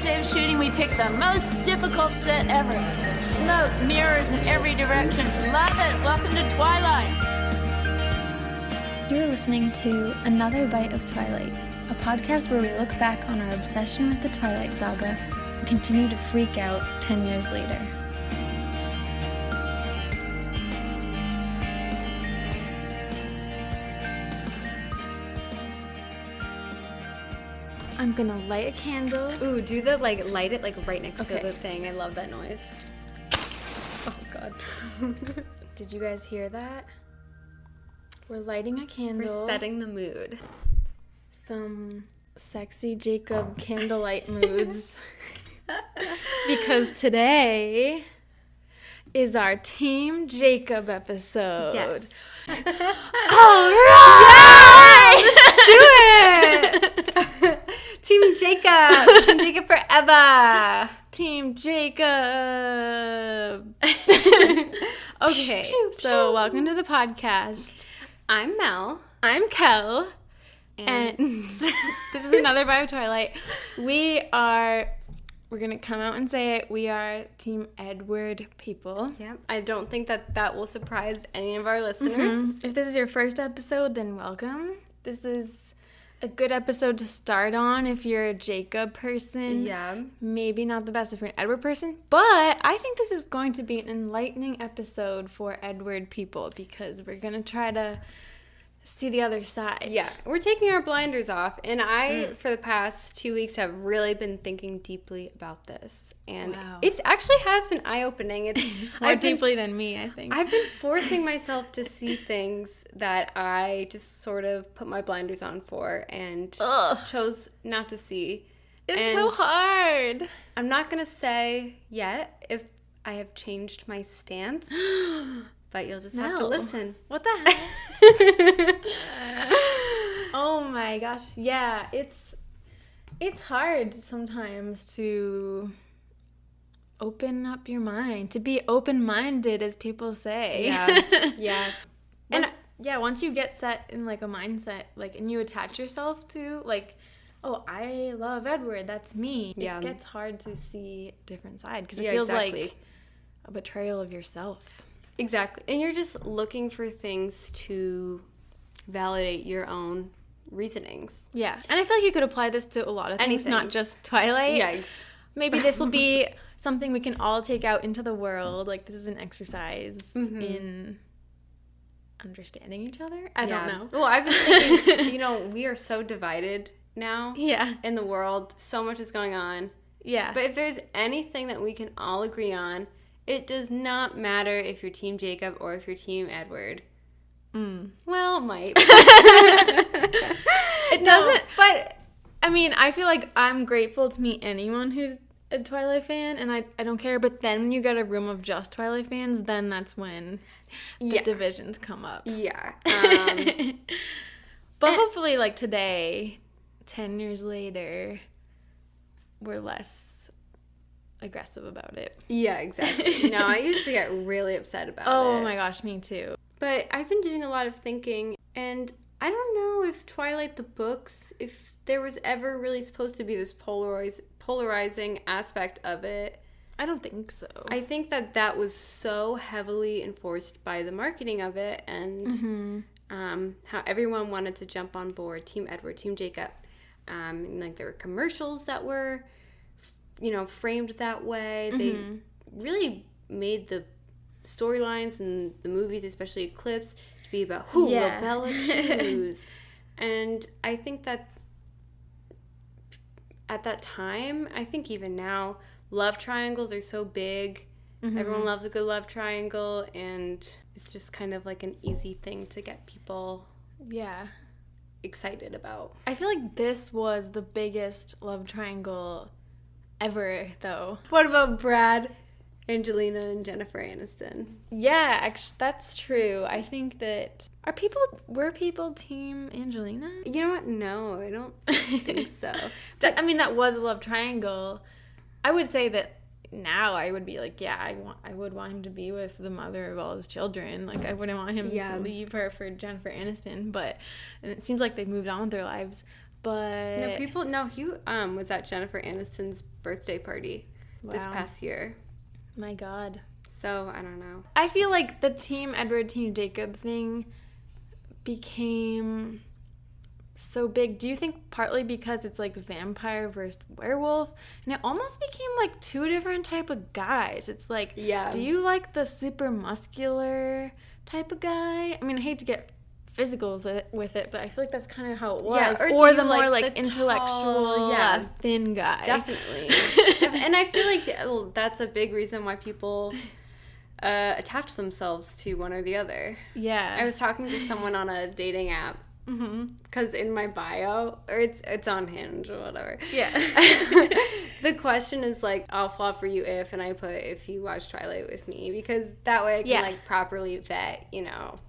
first day of shooting, we picked the most difficult set ever. Smoke, mirrors in every direction. Love it. Welcome to Twilight. You're listening to Another Bite of Twilight, a podcast where we look back on our obsession with the Twilight Saga and continue to freak out 10 years later. I'm gonna light a candle. Ooh, do the, light it, right next Okay. to the thing. I love that noise. Oh, God. Did you guys hear that? We're lighting a candle. We're setting the mood. Some sexy Jacob candlelight moods. Because today is our Team Jacob episode. Yes. All right! Let's do it! Team Jacob! Team Jacob forever! Team Jacob! Okay, so welcome to the podcast. I'm Mel. I'm Kel. And this is another Bite of Twilight. We're gonna come out and say it. We are Team Edward people. Yep. I don't think that will surprise any of our listeners. If this is your first episode, then welcome. This is a good episode to start on if you're a Jacob person. Yeah. Maybe not the best if you're an Edward person, but I think this is going to be an enlightening episode for Edward people because we're gonna try to see the other side. Yeah, we're taking our blinders off, and I, for the past 2 weeks, have really been thinking deeply about this, and Wow. it actually has been eye-opening. It's More deeply than me, I think. I've been forcing myself to see things that I just sort of put my blinders on for and Ugh. chose not to see. It's so And hard. I'm not going to say yet if I have changed my stance, but you'll just have to No. listen. What the heck? Oh my gosh. Yeah, it's hard sometimes to open up your mind, to be open-minded, as people say. Yeah, yeah. And yeah, once you get set in a mindset, and you attach yourself to oh, I love Edward, that's me. Yeah. It gets hard to see a different side because it Yeah, feels exactly. like a betrayal of yourself. Exactly. And you're just looking for things to validate your own reasonings. Yeah. And I feel like you could apply this to a lot of things, not things. just Twilight. Yeah. Maybe this will be something we can all take out into the world. This is an exercise in understanding each other. I don't know. Well, I've been thinking, we are so divided now Yeah. in the world. So much is going on. Yeah. But if there's anything that we can all agree on, it does not matter if you're Team Jacob or if you're Team Edward. Well, it might. It doesn't. But I mean, I feel like I'm grateful to meet anyone who's a Twilight fan, and I don't care. But then when you get a room of just Twilight fans, then that's when the divisions come up. yeah. But hopefully, today, 10 years later, we're less aggressive about it. Yeah, exactly. No, I used to get really upset about it. Oh my gosh, me too. But I've been doing a lot of thinking, and I don't know if Twilight the books, if there was ever really supposed to be this polarizing aspect of it. I don't think so. I think that was so heavily enforced by the marketing of it, and how everyone wanted to jump on board Team Edward, Team Jacob. And, there were commercials that were, framed that way. They really made the storylines and the movies, especially Eclipse, to be about who will Bella choose. And I think that at that time, I think even now, love triangles are so big. Everyone loves a good love triangle, and it's just kind of an easy thing to get people excited about. I feel like this was the biggest love triangle ever, though. What about Brad, Angelina, and Jennifer Aniston? Yeah, actually, that's true. I think that were people Team Angelina? You know what? No, I don't think so. I mean, that was a love triangle. I would say that now I would be I would want him to be with the mother of all his children. I wouldn't want him to leave her for Jennifer Aniston. And it seems like they've moved on with their lives. But he was at Jennifer Aniston's birthday party this Wow. past year. my God. So I don't know. I feel like the Team Edward, Team Jacob thing became so big. Do you think partly because it's like vampire versus werewolf? And it almost became like two different type of guys. It's like, Yeah. do you like the super muscular type of guy? I mean, I hate to get physical with it, but I feel like that's kind of how it was. Yeah, or do or you the more like like the intellectual, tall, yeah. thin guy. Definitely. And I feel like that's a big reason why people attach themselves to one or the other. Yeah. I was talking to someone on a dating app because in my bio, or it's on Hinge or whatever. Yeah. The question is like, I'll fall for you if, and I put if you watch Twilight with me, because that way I can Yeah. like properly vet,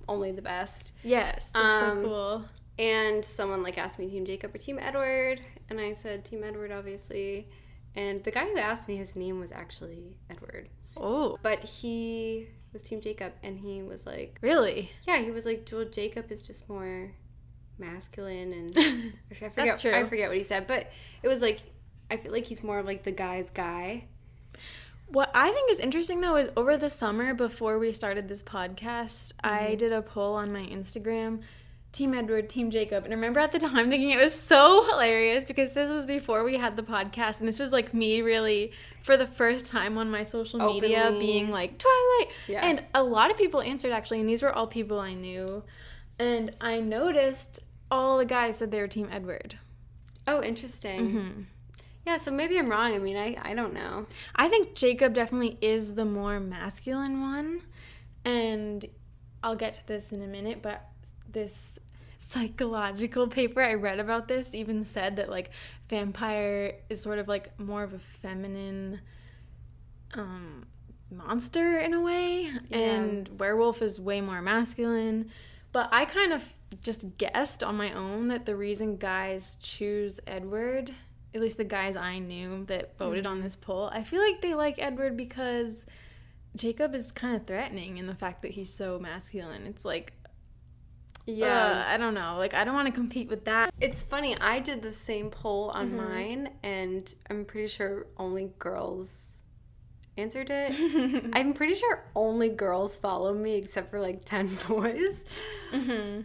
only the best. Yes. That's so Um, cool. And someone like asked me Team Jacob or Team Edward, and I said Team Edward, obviously. And the guy who asked me, his name was actually Edward, Oh, but he was Team Jacob, and he was like, really? yeah, he was like, well, Jacob is just more masculine, and I forget, That's true. I forget what he said, but it was like, I feel like he's more of like the guy's guy. What I think is interesting, though, is over the summer before we started this podcast, I did a poll on my Instagram, Team Edward, Team Jacob. And I remember at the time thinking it was so hilarious because this was before we had the podcast. And this was like me really, for the first time on my social media, Openly. being like, Twilight. Yeah. And a lot of people answered, actually. And these were all people I knew. And I noticed all the guys said they were Team Edward. Oh, interesting. Yeah, so maybe I'm wrong. I mean, I don't know. I think Jacob definitely is the more masculine one. And I'll get to this in a minute, but this psychological paper I read about this even said that like vampire is sort of like more of a feminine monster in a way, and werewolf is way more masculine. But I kind of just guessed on my own that the reason guys choose Edward, at least the guys I knew that voted on this poll, I feel like they like Edward because Jacob is kind of threatening in the fact that he's so masculine. It's like, Yeah. I don't know. Like, I don't want to compete with that. It's funny, I did the same poll on mine, and I'm pretty sure only girls answered it. I'm pretty sure only girls follow me except for like 10 boys.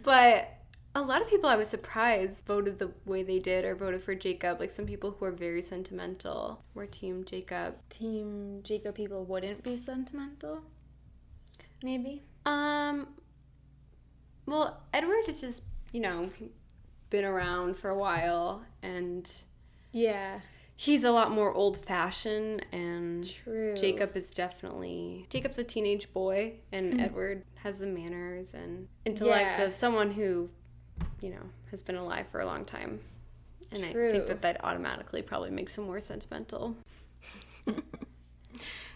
But a lot of people, I was surprised, voted the way they did or voted for Jacob. Like some people who are very sentimental were Team Jacob. Team Jacob people wouldn't be sentimental? Maybe? Well, Edward has just, been around for a while, and Yeah. he's a lot more old-fashioned, and True. Jacob's a teenage boy, and Edward has the manners and intellect Yeah. of someone who, has been alive for a long time. And I True. think that automatically probably makes him more sentimental.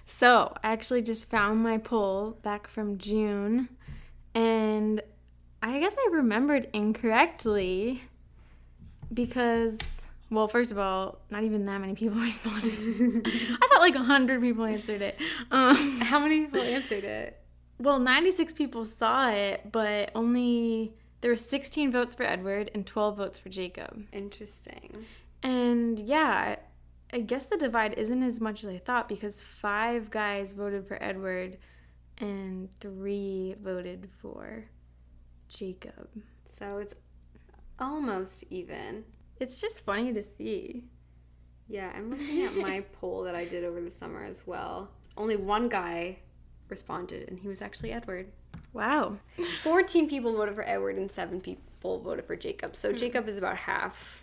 So, I actually just found my poll back from June, and I guess I remembered incorrectly because, well, first of all, not even that many people responded to this. I thought like 100 people answered it. How many people answered it? Well, 96 people saw it, but there were 16 votes for Edward and 12 votes for Jacob. Interesting. And yeah, I guess the divide isn't as much as I thought because 5 guys voted for Edward and 3 voted for Jacob. So it's almost even. It's just funny to see. Yeah, I'm looking at my poll that I did over the summer as well. Only one guy responded, and he was actually Edward. Wow. 14 people voted for Edward, and 7 people voted for Jacob. So Jacob is about half.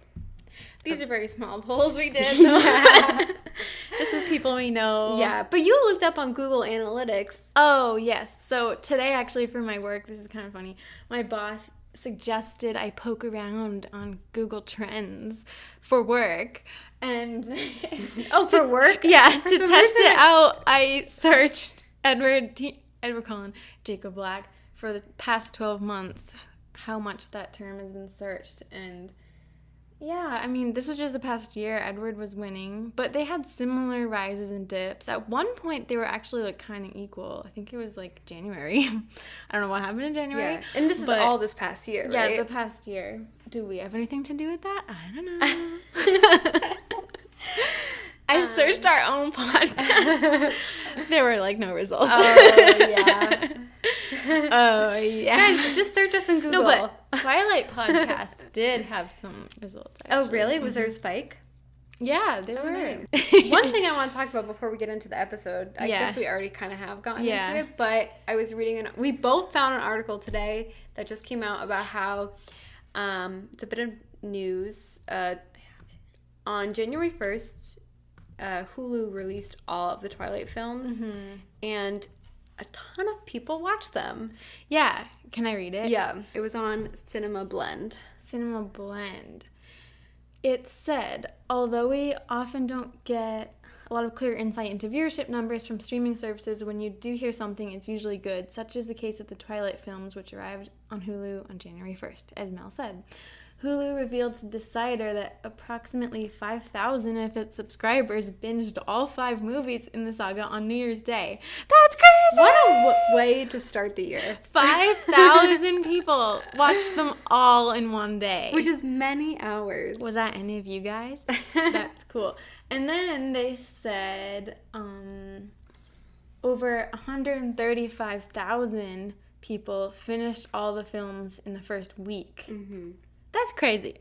These are very small polls we did. Though. Just with people we know. Yeah, but you looked up on Google Analytics. Oh, yes. So today, actually, for my work, this is kind of funny. My boss suggested I poke around on Google Trends for work. And For work? yeah, For to some test reason it out, I searched Edward Cullen, Jacob Black for the past 12 months, how much that term has been searched. And yeah, I mean, this was just the past year. Edward was winning, but they had similar rises and dips. At one point, they were actually like kind of equal. I think it was like January. I don't know what happened in January. Yeah, and this is but- all this past year, Yeah, right? the past year. Do we have anything to do with that? I don't know. I searched our own podcast. There were like no results. Oh, yeah. Oh, yeah. Guys, just search us in Google. No, but Twilight podcast did have some results. Oh, Actually. really? Was there a spike? Yeah, they were. Nice. One thing I want to talk about before we get into the episode, I Yeah. guess we already kind of have gotten Yeah. into it, but I was reading, we both found an article today that just came out about how, it's a bit of news, on January 1st, Hulu released all of the Twilight films, and a ton of people watched them. Yeah. Can I read it? Yeah, it was on Cinema Blend. Cinema Blend. It said, although we often don't get a lot of clear insight into viewership numbers from streaming services, when you do hear something, it's usually good. Such is the case with the Twilight films, which arrived on Hulu on January 1st, as Mel said. Hulu revealed to Decider that approximately 5,000 of its subscribers binged all 5 movies in the saga on New Year's Day. That's crazy! What a way to start the year. 5,000 people watched them all in one day. Which is many hours. Was that any of you guys? That's cool. And then they said over 135,000 people finished all the films in the first week. Mm-hmm. That's crazy.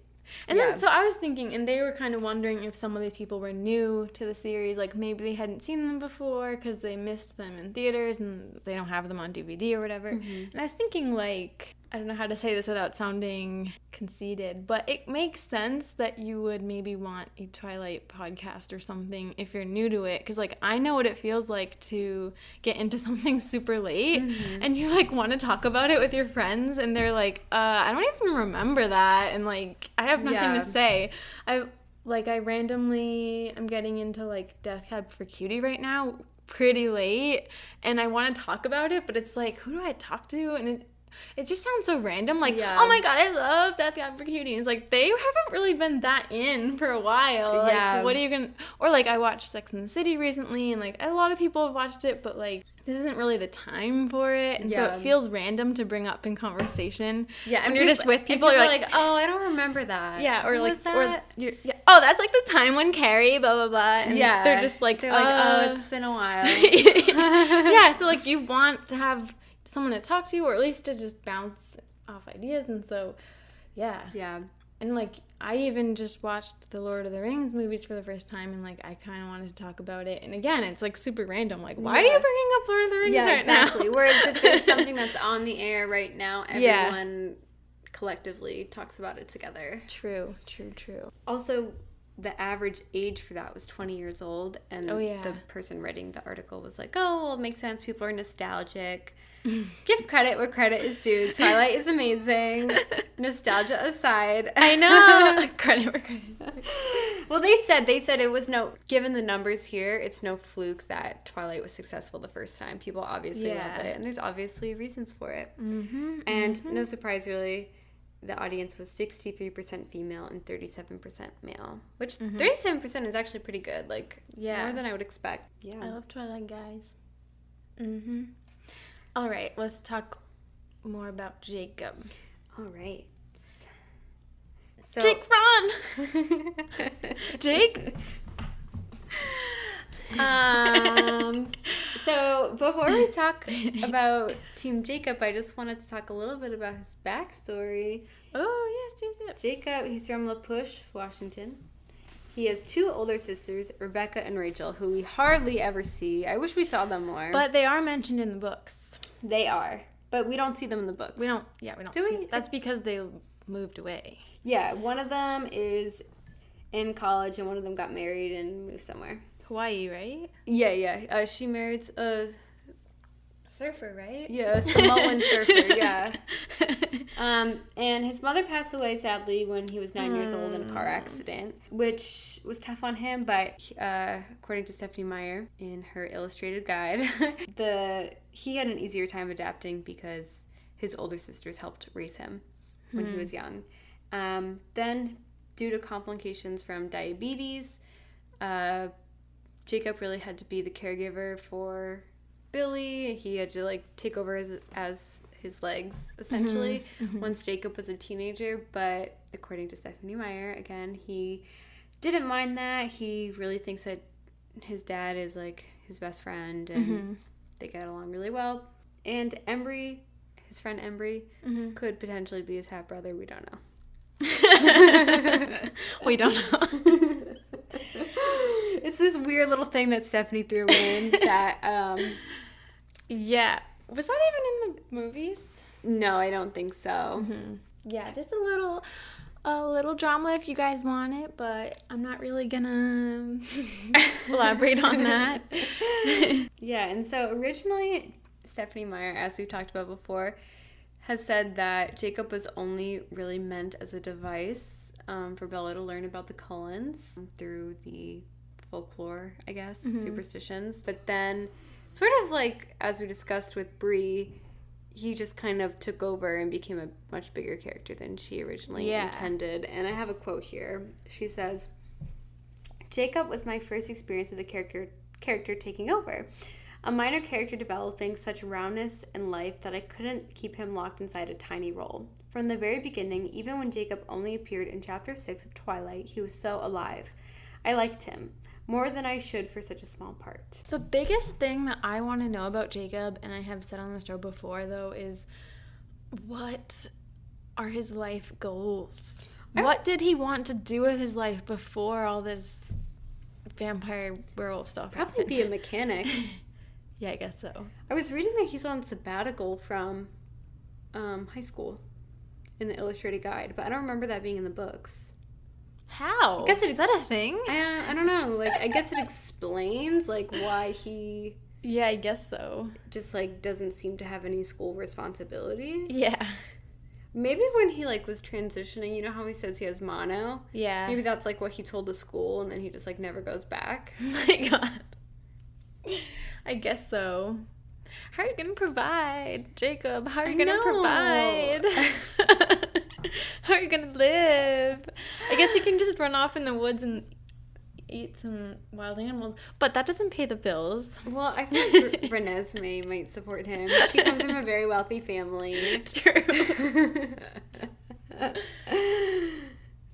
And Yeah. then, so I was thinking, and they were kind of wondering if some of these people were new to the series, like maybe they hadn't seen them before because they missed them in theaters and they don't have them on DVD or whatever. And I was thinking, like, I don't know how to say this without sounding conceited, but it makes sense that you would maybe want a Twilight podcast or something if you're new to it, because like I know what it feels like to get into something super late and you like want to talk about it with your friends and they're like, I don't even remember that, and like I have nothing Yeah. to say. I randomly am getting into like Death Cab for Cutie right now pretty late, and I want to talk about it, but it's like, who do I talk to? And it just sounds so random, like, Yeah. oh my god, I love Death Cab for Cutie. And it's like, they haven't really been that in for a while. Yeah. Like, what are you gonna... Or, like, I watched Sex and the City recently, and, like, a lot of people have watched it, but, like, this isn't really the time for it. And so Yeah. it feels random to bring up in conversation. Yeah, When you're just with people, and you're are like... oh, I don't remember that. Yeah, or Who like, was that? or you're, yeah. Oh, that's like the time when Carrie, blah blah blah. And yeah, they're just like, they're like, oh, it's been a while. yeah. So like, you want to have someone to talk to, or at least to just bounce off ideas, and so, yeah. Yeah, And like, I even just watched the Lord of the Rings movies for the first time, and like, I kind of wanted to talk about it. And again, it's like super random. Like, why are Yeah. you bringing up Lord of the Rings yeah, right exactly. now? Whereas if there's something that's on the air right now, Yeah. everyone collectively talks about it together. True. Also, the average age for that was 20 years old, and Oh, yeah. the person writing the article was like, oh, well, it makes sense, people are nostalgic. Give credit where credit is due. Twilight is amazing. Nostalgia aside. I know. Credit where credit. Well, they said it was given the numbers here, it's no fluke that Twilight was successful the first time. People obviously Yeah. love it, and there's obviously reasons for it. And no surprise, really, the audience was 63% female and 37% male, which 37% is actually pretty good. Like, Yeah. more than I would expect. I Yeah. love Twilight, guys. All right, let's talk more about Jacob. All right. So, Jake, run! Jake? So before we talk about Team Jacob, I just wanted to talk a little bit about his backstory. Oh, yes. Jacob, he's from La Push, Washington. He has 2 older sisters, Rebecca and Rachel, who we hardly ever see. I wish we saw them more. But they are mentioned in the books. They are. But we don't see them in the books. We don't Do see we? That's because they moved away. Yeah, one of them is in college and one of them got married and moved somewhere. Hawaii, right? Yeah. She married a Surfer, right? Samoan surfer, yeah. And his mother passed away, sadly, when he was 9 years old in a car accident, which was tough on him, but according to Stephanie Meyer in her illustrated guide, he had an easier time adapting because his older sisters helped raise him when he was young. Then, due to complications from diabetes, Jacob really had to be the caregiver for Billy. He had to take over as his legs, essentially, once Jacob was a teenager. But according to Stephenie Meyer, again, he didn't mind that. He really thinks that his dad is like his best friend, and they get along really well. And Embry, his friend Embry, could potentially be his half brother. We don't know. We don't know. It's this weird little thing that Stephenie threw in that Yeah. Was that even in the movies? no, I don't think so. Yeah, just a little drama if you guys want it, but I'm not really gonna elaborate on that. Yeah, and so originally Stephenie Meyer, as we've talked about before, has said that Jacob was only really meant as a device for Bella to learn about the Cullens through the folklore, I guess, superstitions. But then, sort of like as we discussed with Bree, he just kind of took over and became a much bigger character than she originally intended. And I have a quote here. She says, "Jacob was my first experience of the character taking over. A minor character developing such roundness in life that I couldn't keep him locked inside a tiny role. From the very beginning, even when Jacob only appeared in chapter 6 of Twilight, he was so alive. I liked him. More than I should for such a small part." The biggest thing that I want to know about Jacob, and I have said on the show before, though, is what are his life goals? What did he want to do with his life before all this vampire werewolf stuff Probably happened? be a mechanic. Yeah, I guess so. I was reading that he's on sabbatical from high school in the illustrated guide, but I don't remember that being in the books. How? I guess Is that a thing? I don't know. Like, I guess it explains like why he Yeah, I guess so. just like doesn't seem to have any school responsibilities. Yeah. Maybe when he like was transitioning, you know how he says he has mono? Yeah. Maybe that's like what he told the school, and then he just like never goes back. Oh my god. I guess so. How are you gonna provide, Jacob? How are you gonna provide? How are you gonna live? I guess you can just run off in the woods and eat some wild animals, but that doesn't pay the bills. Well, I feel like Renesmee might support him. She comes from a very wealthy family. True.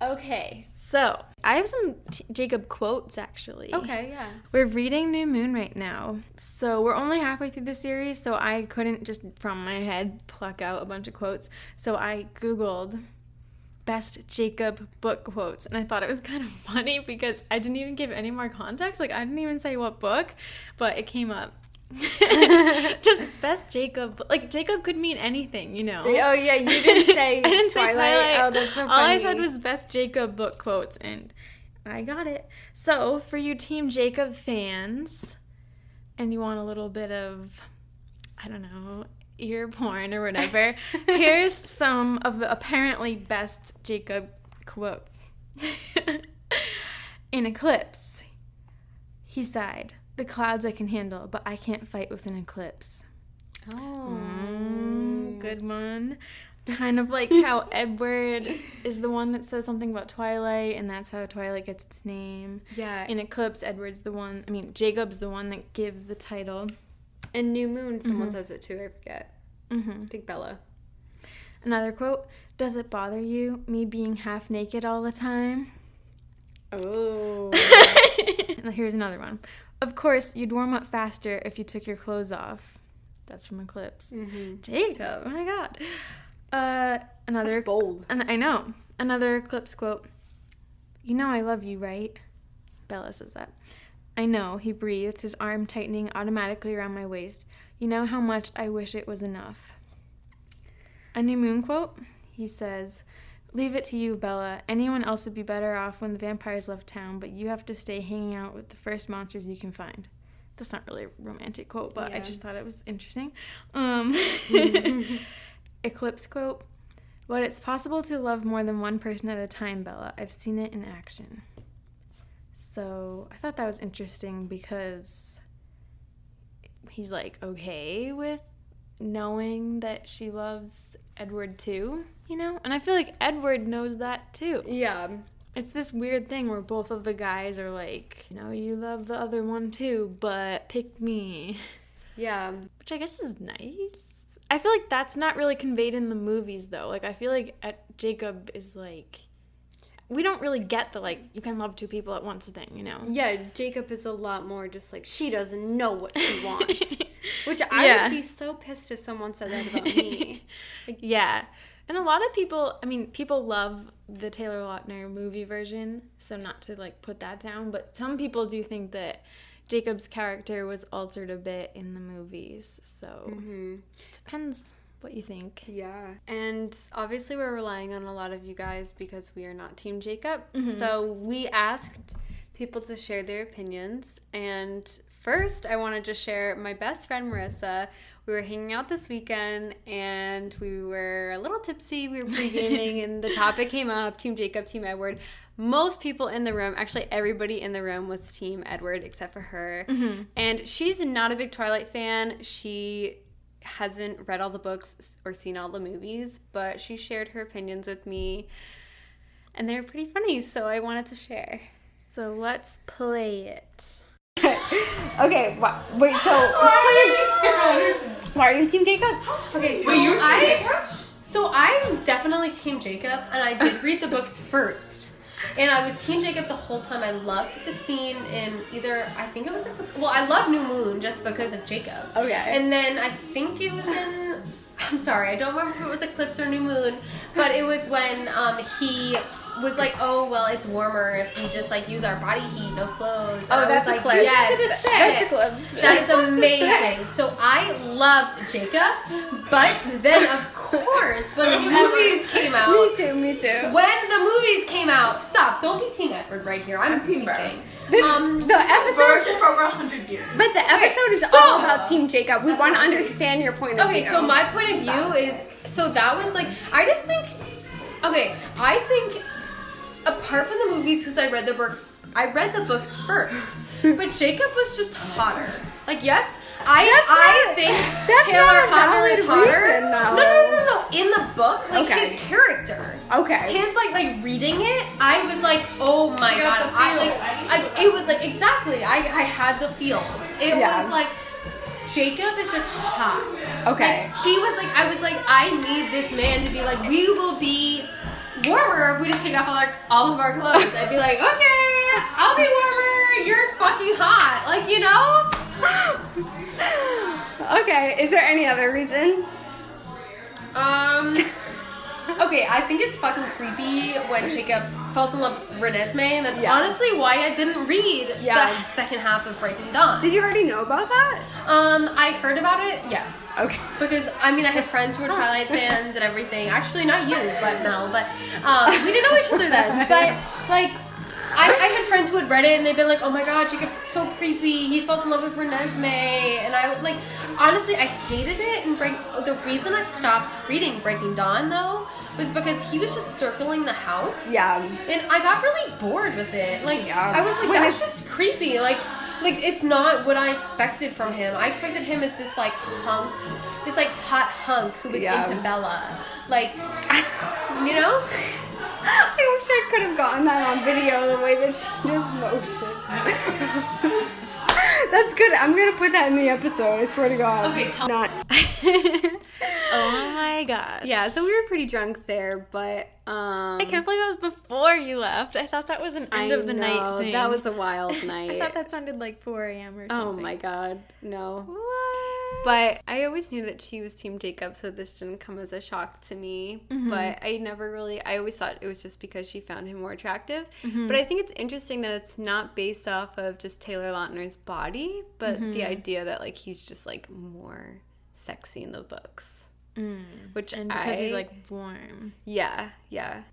Okay, so I have some Jacob quotes actually. Okay, yeah. We're reading New Moon right now. So we're only halfway through the series, so I couldn't just from my head pluck out a bunch of quotes. So I Googled best Jacob book quotes, and I thought it was kind of funny because I didn't even give any more context. Like, I didn't even say what book, but it came up. Just best Jacob. Like, Jacob could mean anything, you know. Oh yeah, you didn't say. I didn't say Twilight. Oh, that's so funny. All I said was best Jacob book quotes, and I got it. So for you Team Jacob fans, and you want a little bit of, I don't know, ear porn or whatever, here's some of the apparently best Jacob quotes. In Eclipse, he sighed. "The clouds I can handle, but I can't fight with an eclipse." Oh. Good one. Kind of like how Edward is the one that says something about Twilight, and that's how Twilight gets its name. Yeah. In Eclipse, Jacob's the one that gives the title. In New Moon, someone says it too. I forget. I think Bella. Another quote, "Does it bother you, me being half naked all the time?" Oh. And here's another one. "Of course, you'd warm up faster if you took your clothes off." That's from Eclipse. Jacob, oh my god. Another That's bold. And I know. Another Eclipse quote. "You know I love you, right?" Bella says that. "I know," he breathed, his arm tightening automatically around my waist. "You know how much I wish it was enough." A New Moon quote. He says, "Leave it to you, Bella. Anyone else would be better off when the vampires left town, but you have to stay hanging out with the first monsters you can find." That's not really a romantic quote, but I just thought it was interesting. Eclipse quote. "But it's possible to love more than one person at a time, Bella. I've seen it in action." So I thought that was interesting because he's like okay with knowing that she loves Edward too, you know? And I feel like Edward knows that too. Yeah. It's this weird thing where both of the guys are like, you know, you love the other one too, but pick me. Yeah. Which I guess is nice. I feel like that's not really conveyed in the movies, though. Like, I feel like Jacob is, like... We don't really get the, like, you can love two people at once thing, you know? Yeah, Jacob is a lot more just like, she doesn't know what she wants. Which I would be so pissed if someone said that about me. Like, yeah. And a lot of people, I mean, people love the Taylor Lautner movie version, so not to, like, put that down, but some people do think that Jacob's character was altered a bit in the movies, so it depends what you think. Yeah. And obviously we're relying on a lot of you guys because we are not Team Jacob. So we asked people to share their opinions. And first, I wanted to share my best friend, Marissa. We were hanging out this weekend and we were a little tipsy. We were pre-gaming and the topic came up, Team Jacob, Team Edward. Most people in the room, actually everybody in the room was Team Edward except for her. And she's not a big Twilight fan. She hasn't read all the books or seen all the movies, but she shared her opinions with me and they're pretty funny, so I wanted to share. So let's play it. Okay, wait, so why are you Team Jacob? Okay, so I'm definitely Team Jacob, and I did read the books first. And I was Team Jacob the whole time. I loved the scene in I love New Moon just because of Jacob. Okay. And then I think it was in, I'm sorry, I don't remember if it was Eclipse or New Moon, but it was when he was like, oh, well, it's warmer if we just, like, use our body heat, no clothes. And I was like, Eclipse. yes, That's Eclipse. that's amazing. So I loved Jacob, but then, of course, when the movies came out. Me too. When the movies came out, stop! Don't be Team Edward right here. I'm Team speaking. The episode for over 100 years. But the episode is all about Team Jacob. We want to understand your point of view. Okay, so my point of view is, so that was like, I think, apart from the movies, because I read the books first, but Jacob was just hotter. Like, yes, I think Taylor Lautner is hotter. No. In the book, like, his character. Okay. His, like reading it, I was like, oh my god. It was like, exactly, I had the feels. It was like, Jacob is just hot. Okay. Like, he was like, I was like, I need this man to be like, we will be warmer if we just take off all of our clothes. I'd be like, okay, I'll be warmer. You're fucking hot. Like, you know? Okay, is there any other reason? Okay, I think it's fucking creepy when Jacob falls in love with Renesmee, and that's honestly why I didn't read the second half of Breaking Dawn. Did you already know about that? I heard about it, yes. Okay. Because, I mean, I had friends who were Twilight fans and everything. Actually, not you, but Mel, but we didn't know each other then. But, like, I had friends who had read it and they'd been like, oh my god, Jacob's so creepy, he falls in love with Renesmee, and I, like, honestly, I hated it, and the reason I stopped reading Breaking Dawn, though, was because he was just circling the house. Yeah. And I got really bored with it. Like, Yeah. I was like, that's just creepy. Like, it's not what I expected from him. I expected him as this, like, hunk, this, like, hot hunk who was into Bella. Like, you know? I wish I could have gotten that on video, the way that she just motioned. That's good. I'm going to put that in the episode, I swear to God. Okay, tell Not. Oh my gosh. Yeah, so we were pretty drunk there, but I can't believe that was before you left. I thought that was an end of the night thing. That was a wild night. I thought that sounded like 4 a.m. or something. Oh my god, no. What? But I always knew that she was Team Jacob, so this didn't come as a shock to me. But I always thought it was just because she found him more attractive. But I think it's interesting that it's not based off of just Taylor Lautner's body, but the idea that, like, he's just, like, more sexy in the books. Which and because he's, like, warm. Yeah.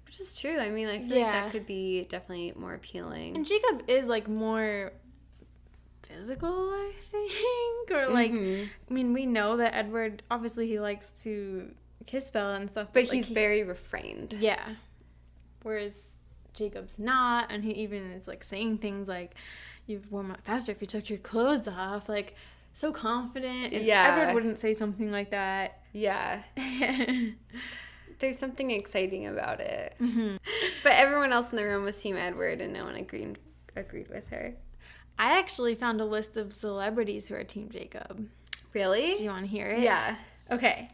Which is true. I mean, I feel like that could be definitely more appealing. And Jacob is, like, more physical, I think. Or, like, I mean, we know that Edward, obviously, he likes to kiss Bella and stuff. But like, he's very refrained. Yeah. Whereas Jacob's not, and he even is, like, saying things like, you'd warm up faster if you took your clothes off. Like, so confident. And Edward wouldn't say something like that. Yeah. There's something exciting about it. But everyone else in the room was Team Edward, and no one agreed with her. I actually found a list of celebrities who are Team Jacob. Really? Do you want to hear it? Yeah. Okay.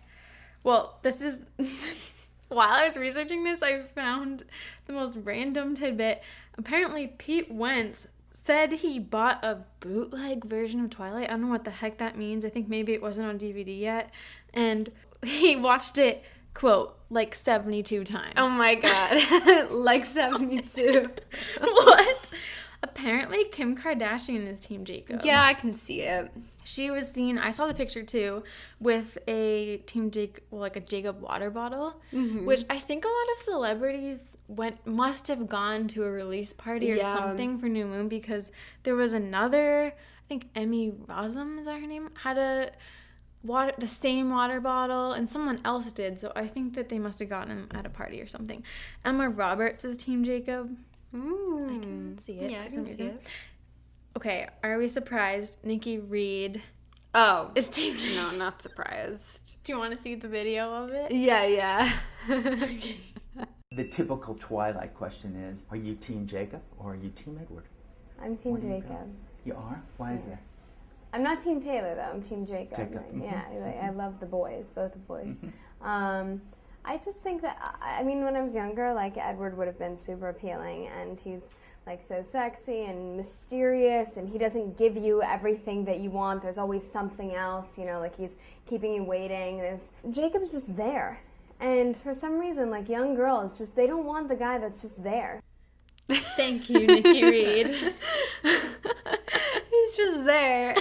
Well, this is while I was researching this, I found the most random tidbit. Apparently, Pete Wentz said he bought a bootleg version of Twilight. I don't know what the heck that means. I think maybe it wasn't on DVD yet. And he watched it, quote, like 72 times. Oh my god. Like 72. What? Apparently, Kim Kardashian is Team Jacob. Yeah, I can see it. She was seen, I saw the picture too, with a Team Jacob, well, like a Jacob water bottle, which I think a lot of celebrities must have gone to a release party or something for New Moon, because there was another, I think Emmy Rossum, is that her name, had the same water bottle, and someone else did, so I think that they must have gotten them at a party or something. Emma Roberts is Team Jacob. I can see it for some reason. Okay, are we surprised Nikki Reed is Team Jacob? No, not surprised. Do you want to see the video of it? Yeah. The typical Twilight question is, are you Team Jacob or are you Team Edward? I'm Team Jacob. You are? Why is that? I'm not Team Taylor though. I'm Team Jacob. Jacob. Yeah, I love the boys, both the boys. I just think that, I mean, when I was younger, like, Edward would have been super appealing, and he's, like, so sexy and mysterious, and he doesn't give you everything that you want. There's always something else, you know, like, he's keeping you waiting. Jacob's just there. And for some reason, like, young girls just, they don't want the guy that's just there. Thank you, Nikki Reed. He's just there.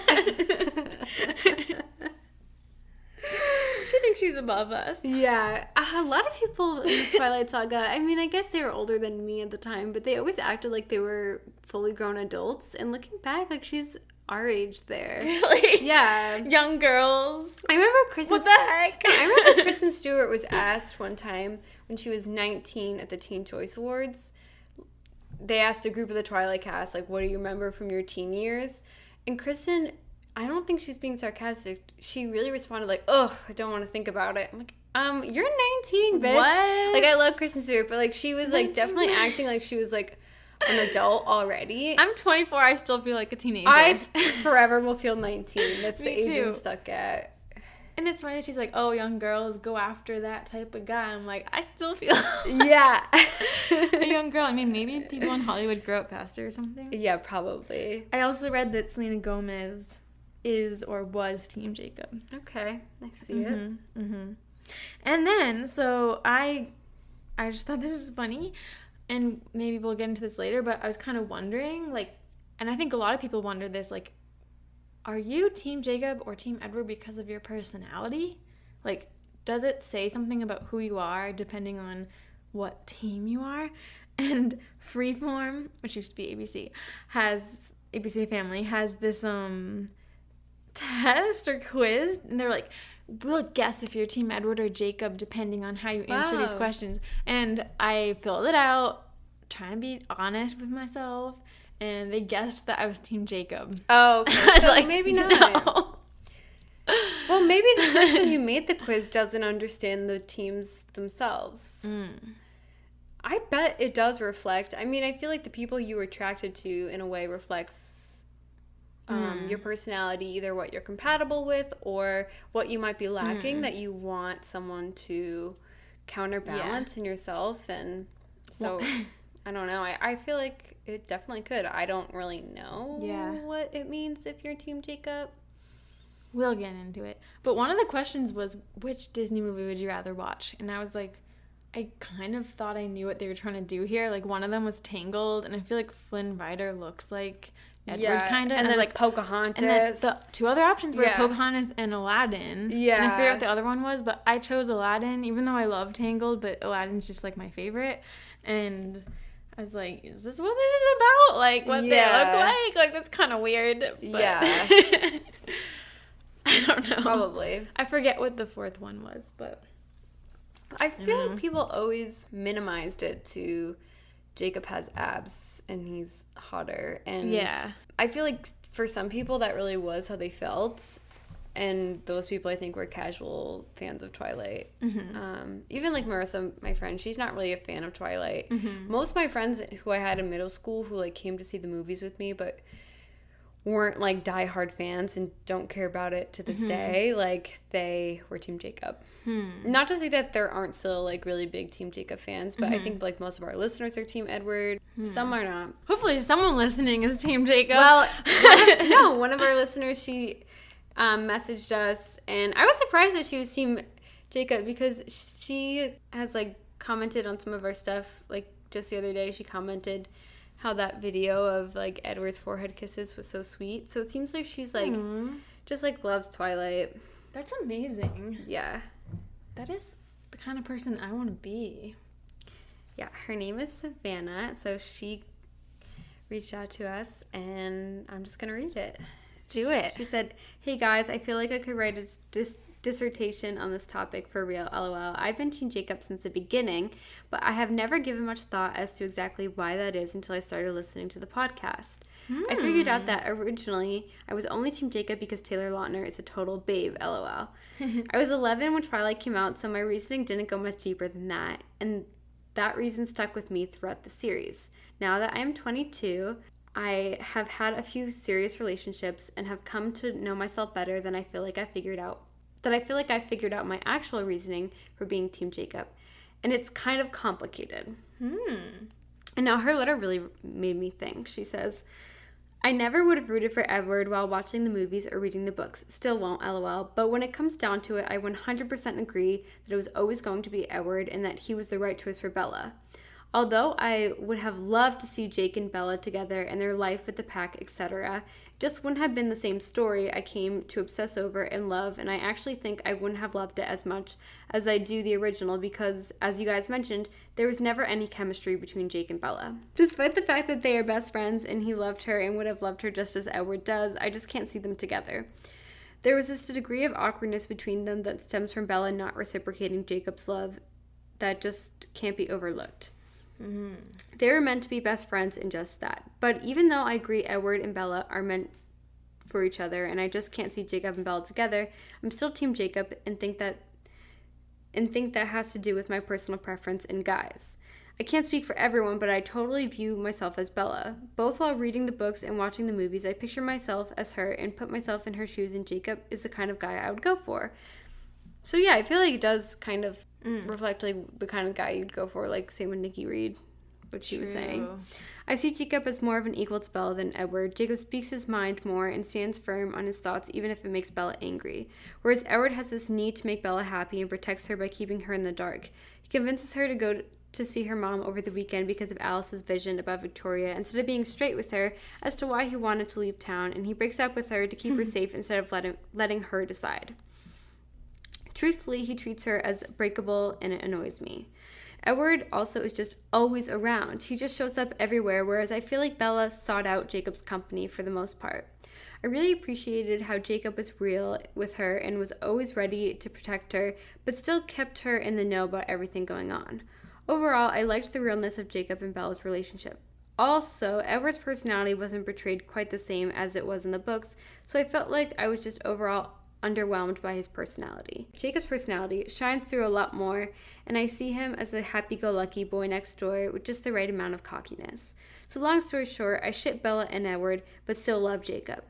She thinks she's above us. Yeah, a lot of people in the Twilight Saga, I mean, I guess they were older than me at the time, but they always acted like they were fully grown adults, and looking back, like, she's our age there. Really? Yeah. Young girls. I remember Kristen... What the heck? I remember Kristen Stewart was asked one time when she was 19 at the Teen Choice Awards. They asked a group of the Twilight cast, like, what do you remember from your teen years? And Kristen... I don't think she's being sarcastic. She really responded like, "Ugh, I don't want to think about it." I'm like, you're 19, bitch. What? Like, I love Kristen Stewart, but like, she was like definitely acting like she was like an adult already. I'm 24. I still feel like a teenager. I forever will feel 19. That's the age I'm too. stuck at. And it's funny that she's like, "Oh, young girls go after that type of guy." I'm like, I still feel Yeah. a young girl. I mean, maybe people in Hollywood grow up faster or something. Yeah, probably. I also read that Selena Gomez is or was Team Jacob. Okay, I see it. And then, so I just thought this was funny, and maybe we'll get into this later, but I was kind of wondering, like, and I think a lot of people wonder this, like, are you Team Jacob or Team Edward because of your personality? Like, does it say something about who you are depending on what team you are? And Freeform, which used to be ABC Family, has this test or quiz, and they're like, we'll guess if you're Team Edward or Jacob depending on how you answer these questions. And I filled it out, trying to be honest with myself, and they guessed that I was Team Jacob. Oh, okay. I was So like, maybe not. No. Well, maybe the person who made the quiz doesn't understand the teams themselves. I bet it does reflect. I mean, I feel like the people you were attracted to in a way reflects your personality, either what you're compatible with or what you might be lacking that you want someone to counterbalance in yourself. And so, I don't know. I feel like it definitely could. I don't really know what it means if you're Team Jacob. We'll get into it. But one of the questions was, which Disney movie would you rather watch? And I was like, I kind of thought I knew what they were trying to do here. Like, one of them was Tangled, and I feel like Flynn Rider looks like Edward, kind of. And then, like Pocahontas. And then the two other options were Pocahontas and Aladdin. Yeah. And I forget what the other one was, but I chose Aladdin, even though I love Tangled, but Aladdin's just, like, my favorite. And I was like, is this what this is about? Like, what they look like? Like, that's kind of weird. But I don't know. Probably. I forget what the fourth one was, but I feel like people always minimized it to Jacob has abs and he's hotter. And I feel like for some people that really was how they felt. And those people, I think, were casual fans of Twilight. Even like Marissa, my friend, she's not really a fan of Twilight. Most of my friends who I had in middle school who like came to see the movies with me, but weren't like diehard fans and don't care about it to this day. Like, they were Team Jacob. Not to say that there aren't still like really big Team Jacob fans, but I think like most of our listeners are Team Edward. Some are not. Hopefully someone listening is Team Jacob. Well, one of our listeners, she messaged us, and I was surprised that she was Team Jacob because she has like commented on some of our stuff. Like just the other day, she commented how that video of like Edward's forehead kisses was so sweet. So it seems like she's like just like loves Twilight. That's amazing. Yeah. That is the kind of person I want to be. Yeah, her name is Savannah, so she reached out to us, and I'm just going to read it. Do it. She said, "Hey guys, I feel like I could write a dissertation on this topic for real, lol. I've been Team Jacob since the beginning, but I have never given much thought as to exactly why that is until I started listening to the podcast. I figured out that originally I was only Team Jacob because Taylor Lautner is a total babe, lol. I was 11 when Twilight came out, so my reasoning didn't go much deeper than that, and that reason stuck with me throughout the series. Now that I am 22, I have had a few serious relationships and have come to know myself better than I feel like I figured out my actual reasoning for being Team Jacob. And it's kind of complicated." And now her letter really made me think. She says, "I never would have rooted for Edward while watching the movies or reading the books. Still won't, lol. But when it comes down to it, I 100% agree that it was always going to be Edward and that he was the right choice for Bella. Although I would have loved to see Jake and Bella together and their life with the pack, etc., it just wouldn't have been the same story I came to obsess over and love, and I actually think I wouldn't have loved it as much as I do the original because, as you guys mentioned, there was never any chemistry between Jake and Bella. Despite the fact that they are best friends and he loved her and would have loved her just as Edward does, I just can't see them together. There was this degree of awkwardness between them that stems from Bella not reciprocating Jacob's love that just can't be overlooked. They were meant to be best friends and just that. But even though I agree Edward and Bella are meant for each other and I just can't see Jacob and Bella together, I'm still Team Jacob and think that has to do with my personal preference in guys. I can't speak for everyone, but I totally view myself as Bella. Both while reading the books and watching the movies, I picture myself as her and put myself in her shoes, and Jacob is the kind of guy I would go for." So yeah, I feel like it does kind of reflect like the kind of guy you'd go for, like same with Nikki Reed, what she was saying. "I see Jacob as more of an equal to Bella than Edward. Jacob speaks his mind more and stands firm on his thoughts even if it makes Bella angry. Whereas Edward has this need to make Bella happy and protects her by keeping her in the dark. He convinces her to go to see her mom over the weekend because of Alice's vision about Victoria instead of being straight with her as to why he wanted to leave town, and he breaks up with her to keep her safe instead of letting her decide. Truthfully, he treats her as breakable and it annoys me. Edward also is just always around. He just shows up everywhere, whereas I feel like Bella sought out Jacob's company for the most part. I really appreciated how Jacob was real with her and was always ready to protect her, but still kept her in the know about everything going on. Overall, I liked the realness of Jacob and Bella's relationship. Also, Edward's personality wasn't portrayed quite the same as it was in the books, so I felt like I was just overall underwhelmed by his personality. Jacob's personality shines through a lot more, and I see him as a happy-go-lucky boy next door with just the right amount of cockiness. So long story short, I ship Bella and Edward, but still love Jacob.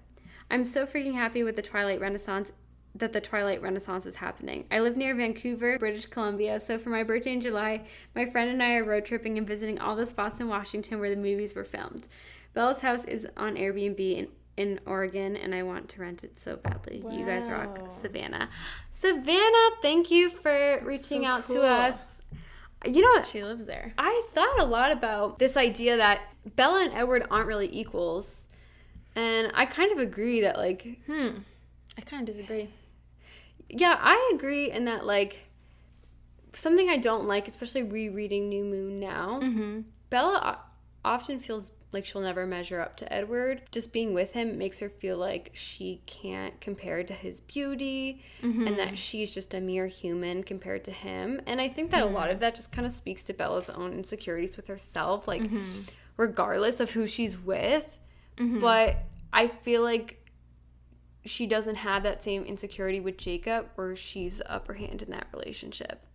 I'm so freaking happy with the Twilight Renaissance is happening. I live near Vancouver, British Columbia, so for my birthday in July, my friend and I are road tripping and visiting all the spots in Washington where the movies were filmed. Bella's house is on Airbnb in Oregon, and I want to rent it so badly. Wow. You guys rock. Savannah. Savannah, thank you for reaching out to us. You know what? She lives there. I thought a lot about this idea that Bella and Edward aren't really equals. And I kind of agree that, like... I kind of disagree. Yeah, I agree in that, like, something I don't like, especially rereading New Moon now, Bella often feels like she'll never measure up to Edward. Just being with him makes her feel like she can't compare to his beauty and that she's just a mere human compared to him. And I think that a lot of that just kind of speaks to Bella's own insecurities with herself, like, regardless of who she's with. But I feel like she doesn't have that same insecurity with Jacob, where she's the upper hand in that relationship.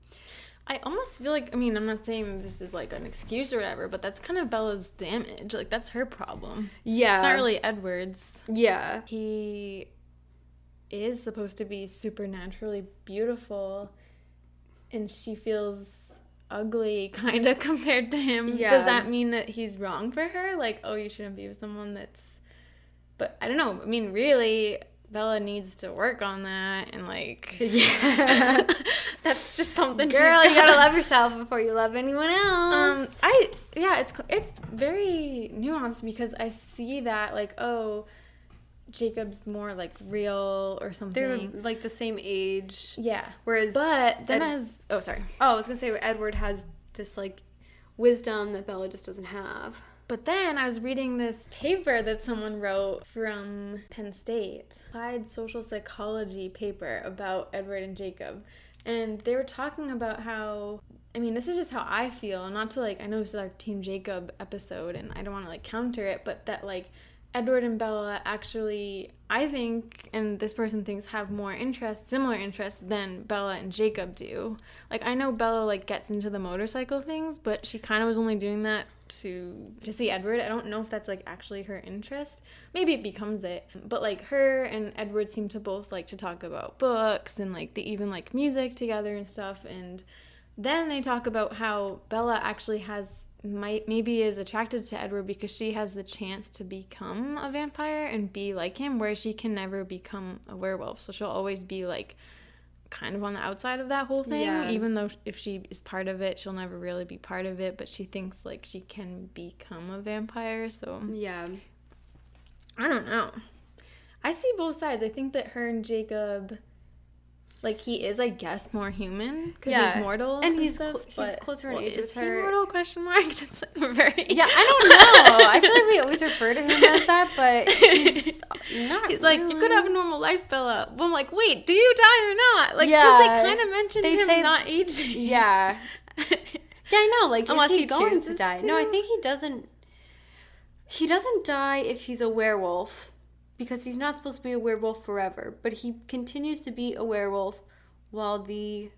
I almost feel like, I mean, I'm not saying this is like an excuse or whatever, but that's kind of Bella's damage. Like, that's her problem. Yeah. It's not really Edward's. Yeah. He is supposed to be supernaturally beautiful, and she feels ugly kind of compared to him. Yeah. Does that mean that he's wrong for her? Like, oh, you shouldn't be with someone that's... But I don't know. I mean, really, Bella needs to work on that, and like... Yeah. That's just something Girl, she's you gotta love yourself before you love anyone else. It's very nuanced, because I see that, like, oh, Jacob's more like real or something. They're like the same age. Yeah. Whereas But then I was gonna say Edward has this like wisdom that Bella just doesn't have. But then I was reading this paper that someone wrote from Penn State, applied social psychology paper about Edward and Jacob. And they were talking about how, I mean, this is just how I feel, not to like, I know this is our Team Jacob episode and I don't want to like counter it, but that like Edward and Bella actually, I think, and this person thinks, have more interests, similar interests than Bella and Jacob do. Like, I know Bella like gets into the motorcycle things, but she kind of was only doing that to see Edward. I don't know if that's like actually her interest. Maybe it becomes it. But like her and Edward seem to both like to talk about books, and like they even like music together and stuff. And then they talk about how Bella actually maybe is attracted to Edward because she has the chance to become a vampire and be like him, whereas she can never become a werewolf. So she'll always be like kind of on the outside of that whole thing. Yeah. Even though if she is part of it, she'll never really be part of it, but she thinks like she can become a vampire. So Yeah. I don't know. I see both sides. I think that her and Jacob, like, he is, I guess, more human because Yeah. he's mortal, And he's stuff, he's but- closer in well, age is with he her. mortal? Question mark. That's very. Yeah, I don't know. I feel like we always refer to him as that, but he's not. He's like, you could really. have a normal life, Bella. Well, I'm like, wait, do you die or not? Like, Yeah. because they kind of mentioned They him say- not aging. Yeah. Yeah, I know. Like, Unless is he he going to chooses die? to. No, I think he doesn't. He doesn't die if he's a werewolf, because he's not supposed to be a werewolf forever. But he continues to be a werewolf while the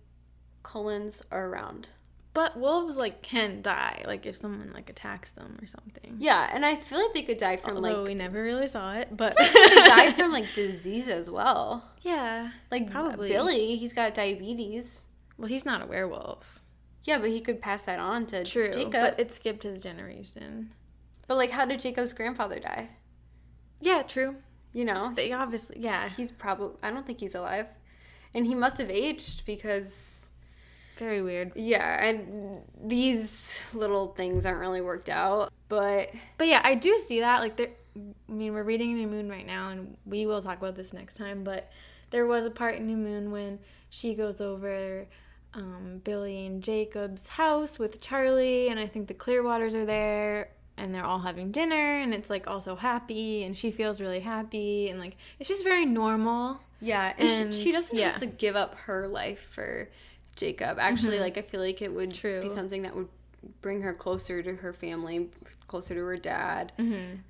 Cullens are around. But wolves, like, can die, like, if someone, like, attacks them or something. Yeah, and I feel like they could die from Although like we never really saw it, but... they could die from like disease as well. Yeah. Like Probably. Billy, he's got diabetes. Well, he's not a werewolf. Yeah, but he could pass that on to True, Jacob. but it skipped his generation. But like, how did Jacob's grandfather die? Yeah, true. You know, They obviously, yeah. he's probably. I don't think he's alive, and he must have aged because. Very weird. Yeah, and these little things aren't really worked out, but But yeah, I do see that. Like, I mean, we're reading New Moon right now, and we will talk about this next time, but there was a part in New Moon when she goes over Billy and Jacob's house with Charlie, and I think the Clearwaters are there, and they're all having dinner, and it's, like, also happy, and she feels really happy, and, like, it's just very normal. yeah, and And, she doesn't yeah. have to give up her life for Jacob. Actually, like I feel like it would True. be something that would bring her closer to her family, closer to her dad,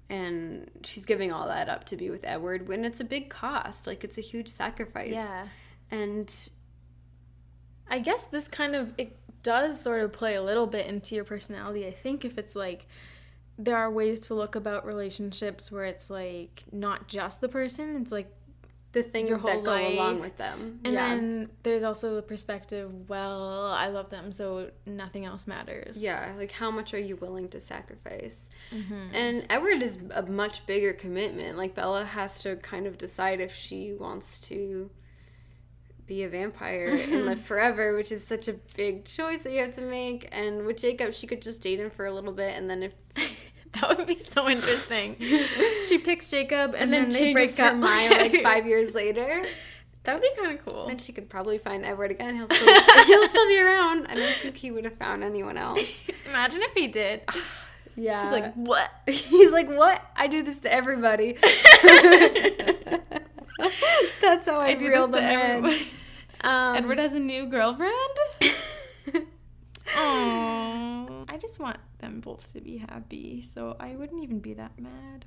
and she's giving all that up to be with Edward when it's a big cost. Like, it's a huge sacrifice. Yeah. And I guess this kind of, it does sort of play a little bit into your personality. I think if it's like, there are ways to look about relationships where it's like not just the person, it's like, the things Your whole that go along life. with them. and yeah. then there's also the perspective, well, I love them, so nothing else matters. Yeah, like how much are you willing to sacrifice? Mm-hmm. And Edward is a much bigger commitment. Like, Bella has to kind of decide if she wants to be a vampire and live forever, which is such a big choice that you have to make. And with Jacob, she could just date him for a little bit, and then if That would be so interesting. She picks Jacob, and then they changes break her up. mind like 5 years later, That would be kind of cool. then she could probably find Edward again. He'll still be around. I don't think he would have found anyone else. Imagine if he did. Yeah. She's like, what? He's like, what? I do this to everybody. That's how I do reel this to them in. everybody. Edward has a new girlfriend? Oh, I just want them both to be happy, so I wouldn't even be that mad.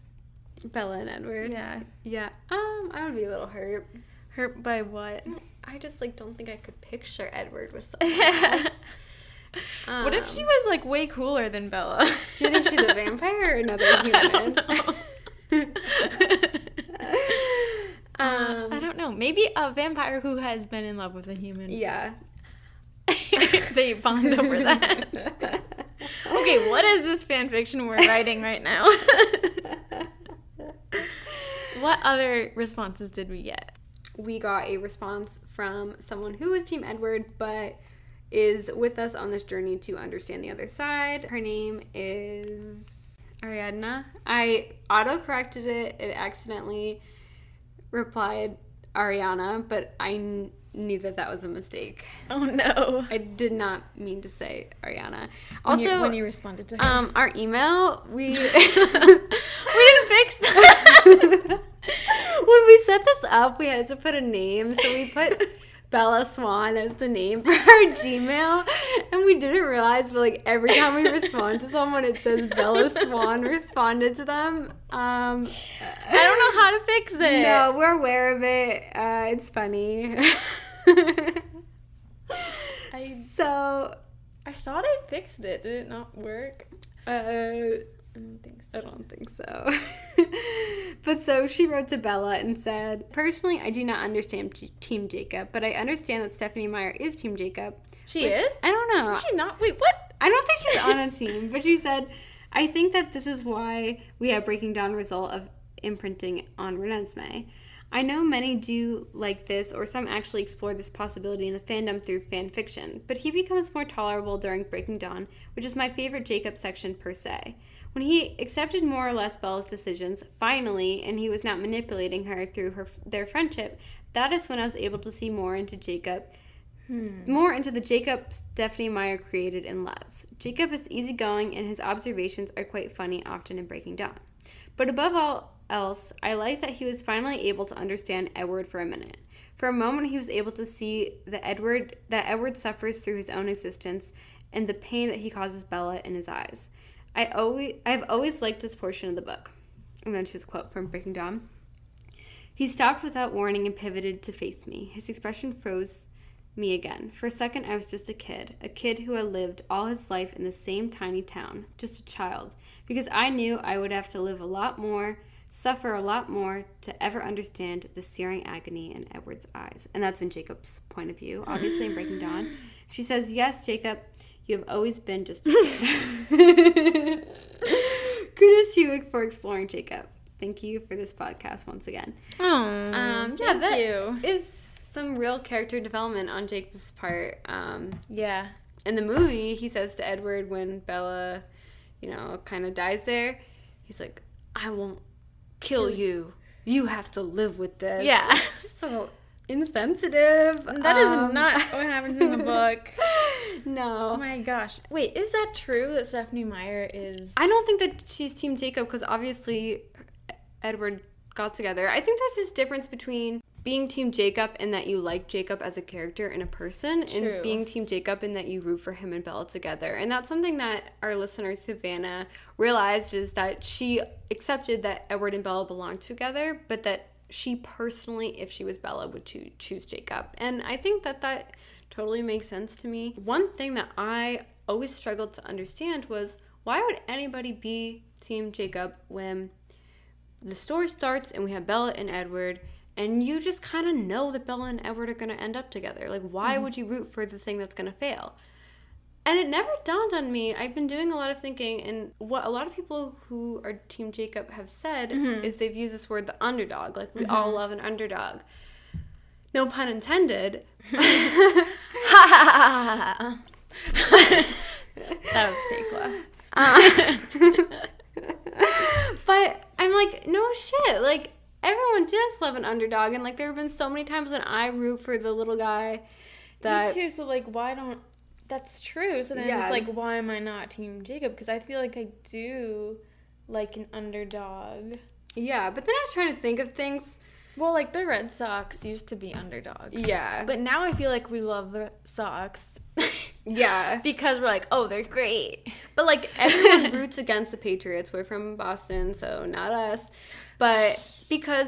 Bella and Edward. Yeah. Yeah. I would be a little hurt. Hurt by what? I just like don't think I could picture Edward with someone else. What if she was like way cooler than Bella? Do you think she's a vampire or another human? I don't know. Maybe a vampire who has been in love with a human. Yeah. They bond over that. Okay, what is this fan fiction we're writing right now? What other responses did we get? We got a response from someone who is Team Edward, but is with us on this journey to understand the other side. Her name is Ariadna. I auto-corrected it. It accidentally replied Ariana, but I knew that was a mistake. Oh no. I did not mean to say Ariana. Also, when you responded to her. our email, we We didn't fix that. when we set this up, we had to put a name, so we put Bella Swan as the name for our Gmail, and we didn't realize, but like every time we respond to someone, it says Bella Swan responded to them. I don't know how to fix it. No, we're aware of it. It's funny. So I thought I fixed it. Did it not work? I don't think so. But so she wrote to Bella and said, personally, I do not understand Team Jacob, but I understand that Stephenie Meyer is Team Jacob. She is? I don't know. She's not. Wait, what? I don't think she's on a team, but she said, I think that this is why we have Breaking Dawn result of imprinting on Renesmee. I know many do like this, or some actually explore this possibility in the fandom through fan fiction, but he becomes more tolerable during Breaking Dawn, which is my favorite Jacob section per se. When he accepted more or less Bella's decisions, finally, and he was not manipulating her through their friendship, that is when I was able to see more into Jacob. More into the Jacob Stephenie Meyer created and loves. Jacob is easygoing, and his observations are quite funny, often in Breaking Dawn. But above all else, I like that he was finally able to understand Edward for a minute. For a moment, he was able to see that Edward suffers through his own existence and the pain that he causes Bella in his eyes. I've always liked this portion of the book. And then she's a quote from Breaking Dawn. He stopped without warning and pivoted to face me. His expression froze me again. For a second, I was just a kid who had lived all his life in the same tiny town, just a child, because I knew I would have to live a lot more, suffer a lot more to ever understand the searing agony in Edward's eyes. And that's in Jacob's point of view, obviously in Breaking Dawn. She says, yes, Jacob, you have always been just a kid. Kudos to you for exploring Jacob. Thank you for this podcast once again. Oh, That you. is some real character development on Jacob's part. Yeah. In the movie, he says to Edward when Bella, kind of dies there, he's like, I won't kill you. You have to live with this. Yeah. So insensitive. That is not what happens in the book. No. Oh my gosh. Wait, is that true that Stephenie Meyer is... I don't think that she's Team Jacob because obviously Edward got together. I think there's this difference between being Team Jacob in that you like Jacob as a character and a person, True. and being Team Jacob in that you root for him and Bella together. And that's something that our listener, Savannah, realized, is that she accepted that Edward and Bella belonged together, but that she personally, if she was Bella, would choose Jacob. And I think that totally makes sense to me. One thing that I always struggled to understand was, why would anybody be Team Jacob when the story starts and we have Bella and Edward, and you just kind of know that Bella and Edward are going to end up together? Like, why would you root for the thing that's going to fail? And it never dawned on me. I've been doing a lot of thinking, and what a lot of people who are Team Jacob have said is they've used this word, the underdog. Like, we all love an underdog. No pun intended. That was fake laugh. But I'm like, no shit. Like, everyone does love an underdog, and like there have been so many times when I root for the little guy that... Me too, so like why don't... That's true, so then it's like, why am I not Team Jacob? Because I feel like I do like an underdog. Yeah, but then I was trying to think of things. Well, like the Red Sox used to be underdogs. Yeah. But now I feel like we love the Sox. Yeah. Because we're like, oh, they're great. But like everyone roots against the Patriots. We're from Boston, so not us. But because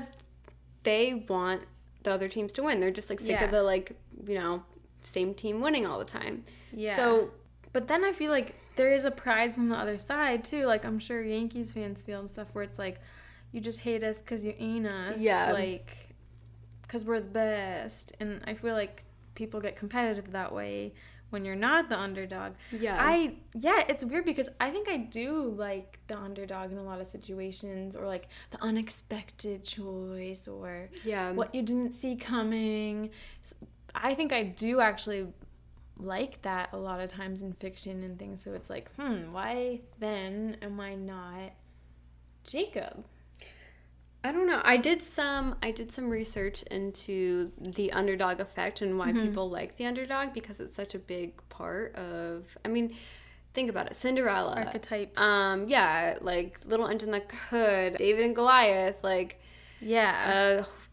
they want the other teams to win. They're just like sick of the same team winning all the time. Yeah. So But then I feel like there is a pride from the other side, too. Like, I'm sure Yankees fans feel and stuff where it's like, you just hate us because you ain't us. Yeah. Like, because we're the best. And I feel like people get competitive that way when you're not the underdog. Yeah. It's weird because I think I do like the underdog in a lot of situations, or like the unexpected choice, or what you didn't see coming. I think I do actually like that a lot of times in fiction and things. So it's like, why then am I not Jacob? I don't know. I did some research into the underdog effect and why people like the underdog, because it's such a big part of, I mean, think about it. Cinderella. Archetypes. Like Little Engine That Could, David and Goliath, like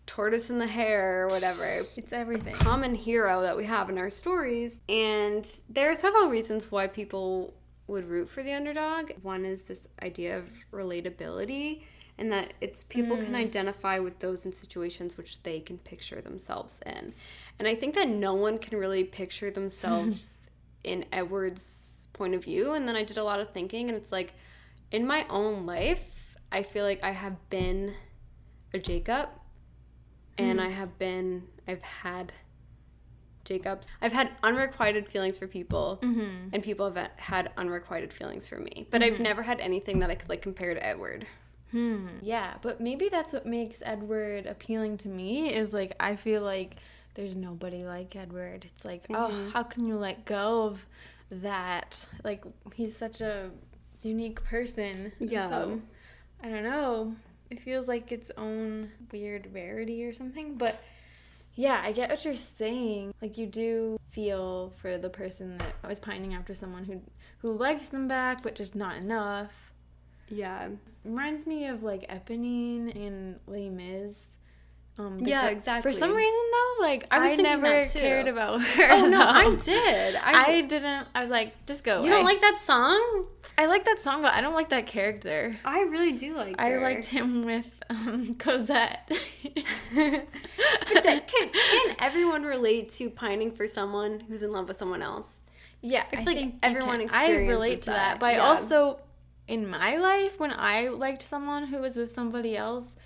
Tortoise and the Hare, or whatever. It's everything. Common hero that we have in our stories. And there are several reasons why people would root for the underdog. One is this idea of relatability, and that it's people can identify with those in situations which they can picture themselves in. And I think that no one can really picture themselves in Edward's point of view. And then I did a lot of thinking, and it's like, in my own life, I feel like I have been a Jacob, and I've had Jacobs. I've had unrequited feelings for people, and people have had unrequited feelings for me. But I've never had anything that I could like compare to Edward. Yeah, but maybe that's what makes Edward appealing to me, is like, I feel like there's nobody like Edward. It's like, oh, how can you let go of that? Like, he's such a unique person. Yeah. So, I don't know. It feels like its own weird rarity or something, but yeah, I get what you're saying. Like, you do feel for the person that was pining after someone who likes them back, but just not enough. Yeah. Reminds me of like Eponine in Les Mis. Exactly. For some reason though, like, I was thinking never that too. cared about her. Oh no, though. I did. I didn't. I was like, just go. You don't like that song? I like that song, but I don't like that character. I really do like her. I liked him with Cosette. But can everyone relate to pining for someone who's in love with someone else? Yeah, I feel like everyone I experiences relate to that, but I also, in my life, when I liked someone who was with somebody else,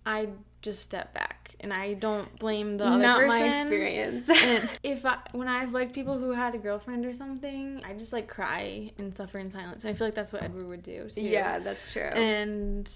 I just step back and I don't blame the other person. Not my experience. And when I've liked people who had a girlfriend or something, I just like cry and suffer in silence. And I feel like that's what Edward would do too. Yeah, that's true. And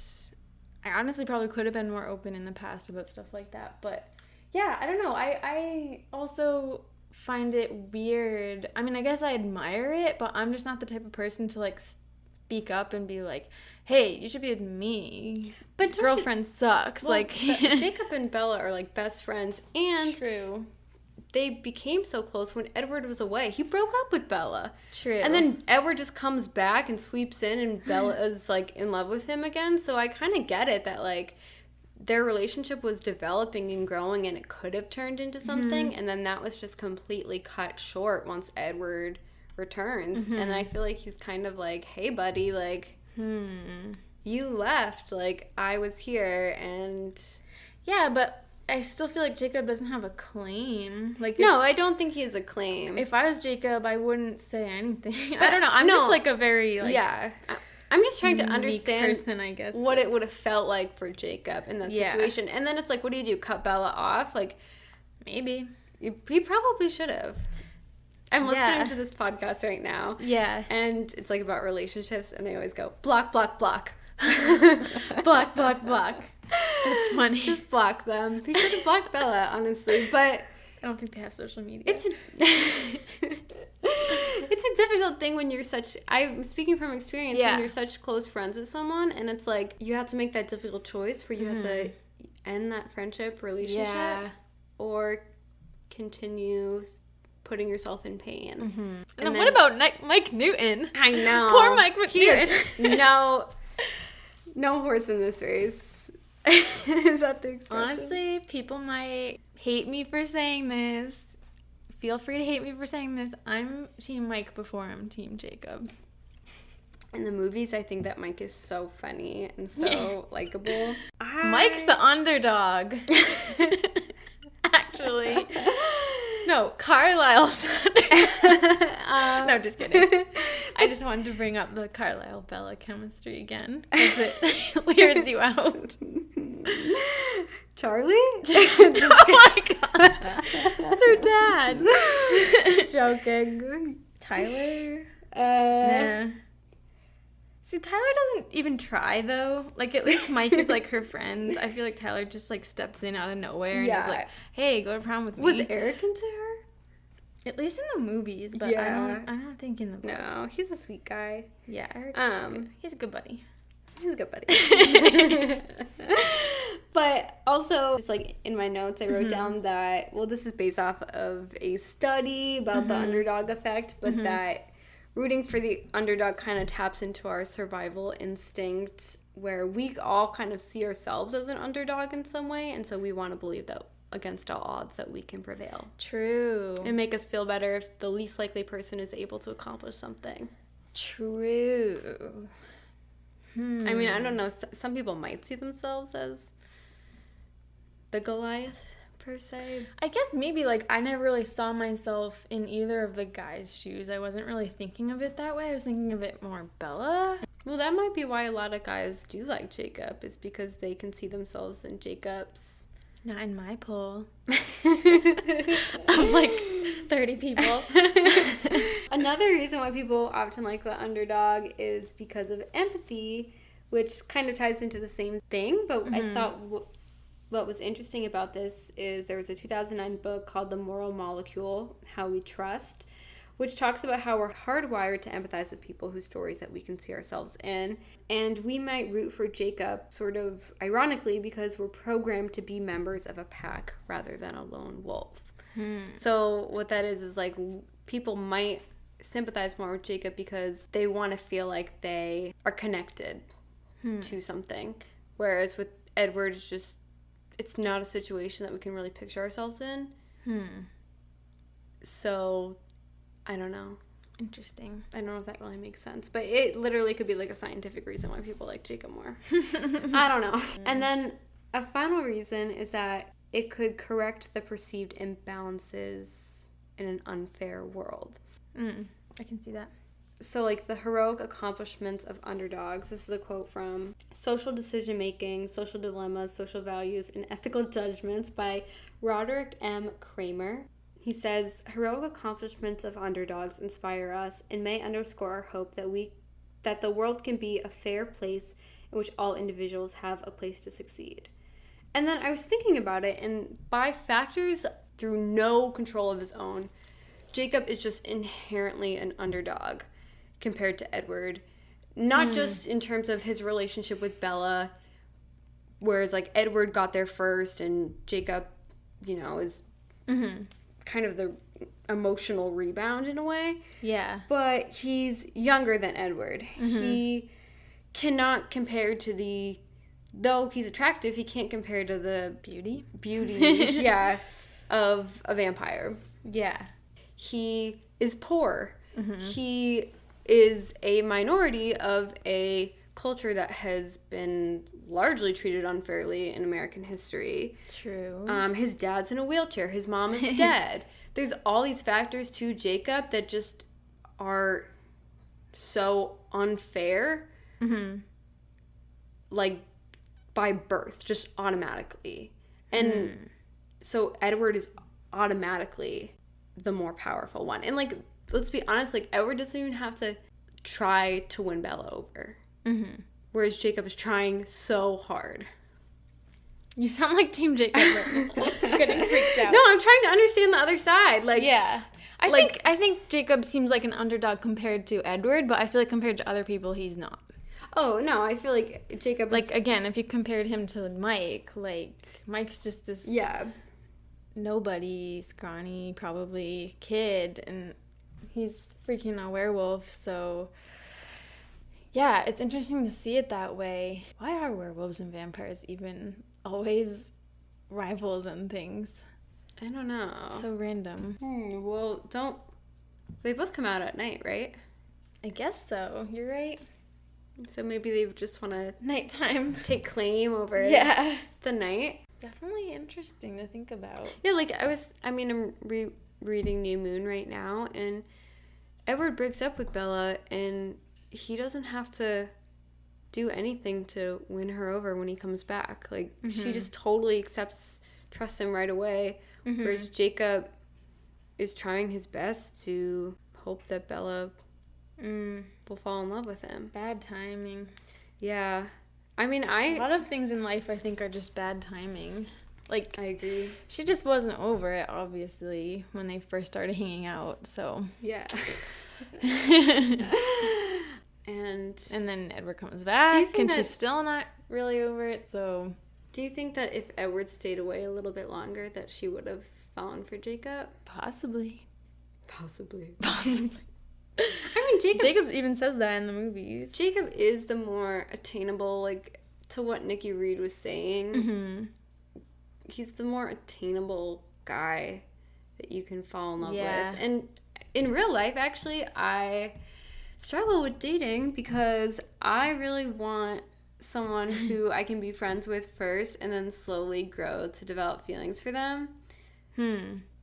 I honestly probably could have been more open in the past about stuff like that, but yeah, I don't know. I also find it weird. I mean, I guess I admire it, but I'm just not the type of person to like speak up and be like, hey, you should be with me. But girlfriend sucks. Well, like Jacob and Bella are like best friends, and true. They became so close when Edward was away. He broke up with Bella. True. And then Edward just comes back and sweeps in, and Bella is like in love with him again. So I kind of get it that like their relationship was developing and growing, and it could have turned into something, and then that was just completely cut short once Edward returns. And I feel like he's kind of like, hey buddy, like you left, like I was here. And yeah, but I still feel like Jacob doesn't have a claim. Like, no, I don't think he has a claim. If I was Jacob, I wouldn't say anything. I don't know. I'm just like a very like I'm just trying to understand person, I guess, what it would have felt like for Jacob in that situation. And then it's like, what do? Cut Bella off? Like, maybe he probably should have. I'm listening to this podcast right now. Yeah. And it's like about relationships, and they always go block, block, block. Block, block, block. It's funny. Just block them. He should have blocked Bella, honestly. But I don't think they have social media. It's a difficult thing when you're such, I'm speaking from experience, when you're such close friends with someone, and it's like you have to make that difficult choice where you have to end that friendship, relationship, or continue putting yourself in pain. And then what about Mike Newton? I know. Poor Mike Newton. No horse in this race. Is that the expression? Honestly, people might hate me for saying this. Feel free to hate me for saying this. I'm Team Mike before I'm Team Jacob. In the movies, I think that Mike is so funny and so likable. Mike's the underdog. Actually. No, Carlisle said. No, just kidding. I just wanted to bring up the Carlisle Bella chemistry again because it weirds you out. Charlie? Oh my god, that's her dad. Joking. Tyler. Yeah. Nah. See, Tyler doesn't even try though. Like at least Mike is like her friend. I feel like Tyler just like steps in out of nowhere and Yeah. is like, "Hey, go to prom with me." Was Eric into her? At least in the movies, but Yeah. I don't think in the books. No, he's a sweet guy. Yeah, Eric's good. He's a good buddy. He's a good buddy. But also, it's like in my notes, I wrote down that, well, this is based off of a study about the underdog effect, but that rooting for the underdog kind of taps into our survival instinct where we all kind of see ourselves as an underdog in some way. And so we want to believe that against all odds that we can prevail. True. And make us feel better if the least likely person is able to accomplish something. True. I mean, I don't know. Some people might see themselves as the Goliath, per se. I guess maybe like I never really saw myself in either of the guys' shoes. I wasn't really thinking of it that way. I was thinking of it more Bella. Well, that might be why a lot of guys do like Jacob, is because they can see themselves in Jacob's. Not in my poll. Of like 30 people. Another reason why people often like the underdog is because of empathy, which kind of ties into the same thing. But I thought what was interesting about this is there was a 2009 book called The Moral Molecule, How We Trust, which talks about how we're hardwired to empathize with people whose stories that we can see ourselves in. And we might root for Jacob sort of ironically because we're programmed to be members of a pack rather than a lone wolf. So what that is like people might sympathize more with Jacob because they want to feel like they are connected to something. Whereas with Edward, it's not a situation that we can really picture ourselves in. So I don't know. Interesting. I don't know if that really makes sense, but it literally could be like a scientific reason why people like Jacob more. I don't know. And then a final reason is that it could correct the perceived imbalances in an unfair world. I can see that. So, like, the heroic accomplishments of underdogs. This is a quote from Social Decision Making, Social Dilemmas, Social Values, and Ethical Judgments by Roderick M. Kramer. He says, heroic accomplishments of underdogs inspire us and may underscore our hope that the world can be a fair place in which all individuals have a place to succeed. And then I was thinking about it, and by factors through no control of his own, Jacob is just inherently an underdog compared to Edward. Not just in terms of his relationship with Bella, whereas like Edward got there first and Jacob, is kind of the emotional rebound in a way. Yeah. But he's younger than Edward. He cannot compare to though he's attractive, he can't compare to the beauty, of a vampire. Yeah. He is poor. He is a minority of a culture that has been largely treated unfairly in American history. True. His dad's in a wheelchair. His mom is dead. There's all these factors to Jacob that just are so unfair. Like, by birth, just automatically. And so Edward is automatically the more powerful one. And, like, let's be honest, like, Edward doesn't even have to try to win Bella over. Whereas Jacob is trying so hard. You sound like Team Jacob. Getting freaked out. No, I'm trying to understand the other side. Like, Yeah. I think Jacob seems like an underdog compared to Edward, but I feel like compared to other people, he's not. oh, no, I feel like Jacob is... Like, again, if you compared him to Mike, like, Mike's just this nobody, scrawny, probably kid, and he's freaking a werewolf, so... Yeah, it's interesting to see it that way. Why are werewolves and vampires even always rivals and things? I don't know. So random. Well, they both come out at night, right? I guess so. You're right. So maybe they just want to Nighttime. take claim over Yeah. the night. Definitely interesting to think about. Yeah, like I'm reading New Moon right now, and Edward breaks up with Bella, and he doesn't have to do anything to win her over when he comes back. Like, she just totally trusts him right away, whereas Jacob is trying his best to hope that Bella will fall in love with him. Bad timing. Yeah. I mean, A lot of things in life I think are just bad timing. Like, I agree. she just wasn't over it, obviously, when they first started hanging out, so. Yeah. And then Edward comes back, Do you think and that- she's still not really over it, so. do you think that if Edward stayed away a little bit longer, that she would have fallen for Jacob? Possibly. Possibly. Possibly. I mean, Jacob even says that in the movies. Jacob is the more attainable, like, to what Nikki Reed was saying. Mm-hmm. He's the more attainable guy that you can fall in love Yeah. with. And in real life, actually, I struggle with dating because I really want someone who I can be friends with first and then slowly grow to develop feelings for them.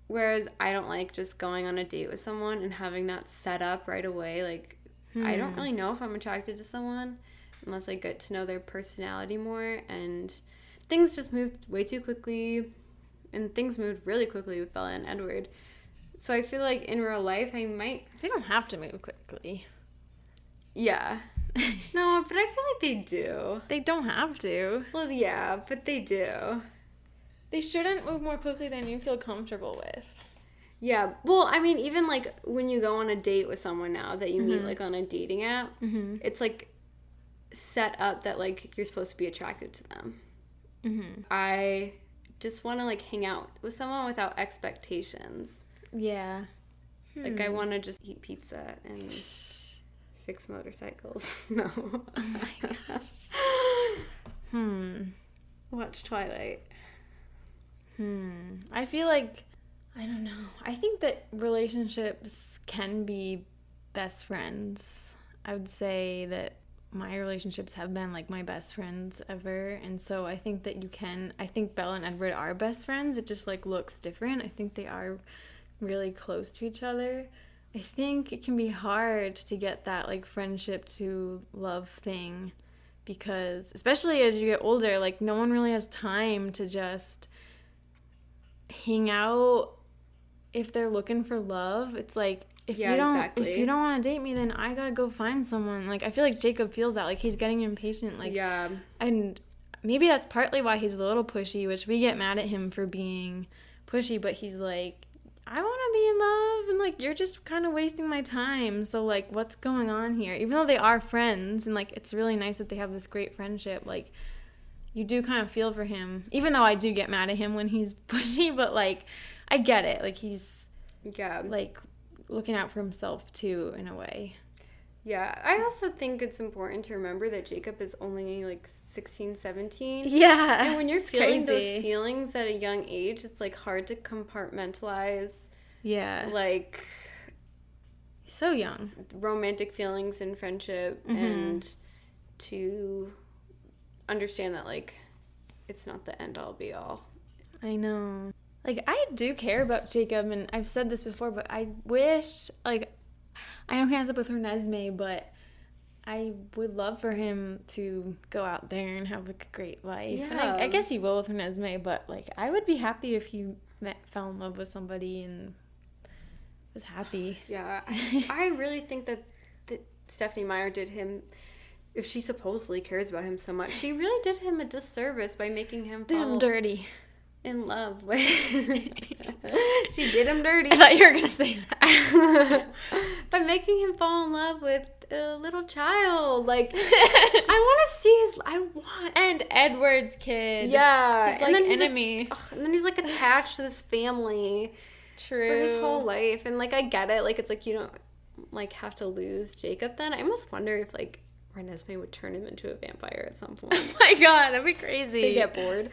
Whereas I don't like just going on a date with someone and having that set up right away. Like, I don't really know if I'm attracted to someone unless I get to know their personality more. And things just moved way too quickly. And things moved really quickly with Bella and Edward. So I feel like in real life, I might... They don't have to move quickly. Yeah. No, but I feel like they do. They don't have to. Well, yeah, but they do. They shouldn't move more quickly than you feel comfortable with. Yeah, well, I mean, even, like, when you go on a date with someone now that you meet, like, on a dating app, it's, like, set up that, like, you're supposed to be attracted to them. I just want to, like, hang out with someone without expectations. Yeah. Like, I want to just eat pizza and fix motorcycles. No. Oh, my gosh. Watch Twilight. I feel like, I don't know. I think that relationships can be best friends. I would say that my relationships have been like my best friends ever. And so I think that you can, I think Bella and Edward are best friends. It just like looks different. I think they are really close to each other. I think it can be hard to get that like friendship to love thing because especially as you get older, like no one really has time to just hang out if they're looking for love. It's like if you don't want to date me, then I gotta go find someone. Like I feel like Jacob feels that, like he's getting impatient. Like yeah, and maybe that's partly why he's a little pushy, which we get mad at him for being pushy. But he's like, I want to be in love, and like you're just kind of wasting my time. So like, what's going on here? Even though they are friends, and like it's really nice that they have this great friendship, like. You do kind of feel for him, even though I do get mad at him when he's pushy, but, like, I get it. Like, he's, like, looking out for himself, too, in a way. Yeah, I also think it's important to remember that Jacob is only, like, 16, 17. Yeah. And when you're feeling those feelings at a young age, it's, like, hard to compartmentalize. Yeah. Like... He's so young. Romantic feelings and friendship and to... understand that, like, it's not the end-all, be-all. I know. Like, I do care about Jacob, and I've said this before, but I wish, like, I know he ends up with Renesmee, but I would love for him to go out there and have, like, a great life. Yeah. And I guess he will with Renesmee, but, like, I would be happy if he fell in love with somebody and was happy. Yeah. I really think that Stephenie Meyer did him... If she supposedly cares about him so much, she really did him a disservice by making him fall dirty. In love with... She did him dirty. I thought you were going to say that. By making him fall in love with a little child. Like, I want to see his... And Edward's kid. Yeah. He's like enemy. And then he's, like, attached to this family. True. For his whole life. And, like, I get it. Like, it's like you don't, like, have to lose Jacob then. I almost wonder if, like... Renesmee would turn him into a vampire at some point. Oh my god, that'd be crazy. They get bored.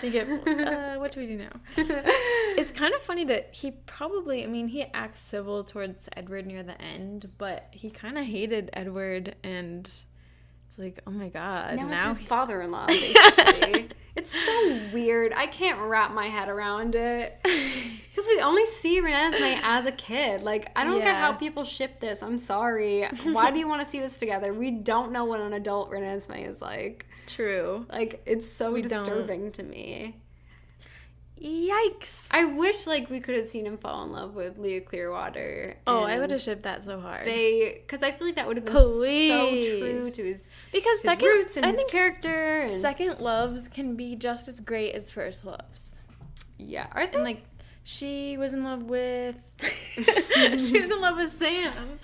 What do we do now? It's kind of funny that he probably, I mean, he acts civil towards Edward near the end, but he kind of hated Edward, and it's like, oh my god. Now it's his father-in-law, basically. It's so weird. I can't wrap my head around it. Because we only see Renesmee as a kid. Like, I don't get how people ship this. I'm sorry. Why do you want to see this together? We don't know what an adult Renesmee is like. True. Like, it's so disturbing to me. Yikes. I wish, like, we could have seen him fall in love with Leah Clearwater. Oh, I would have shipped that so hard. Because I feel like that would have been so true to his roots and his character. And second loves can be just as great as first loves. Yeah. Are they? And, like, she was in love with Sam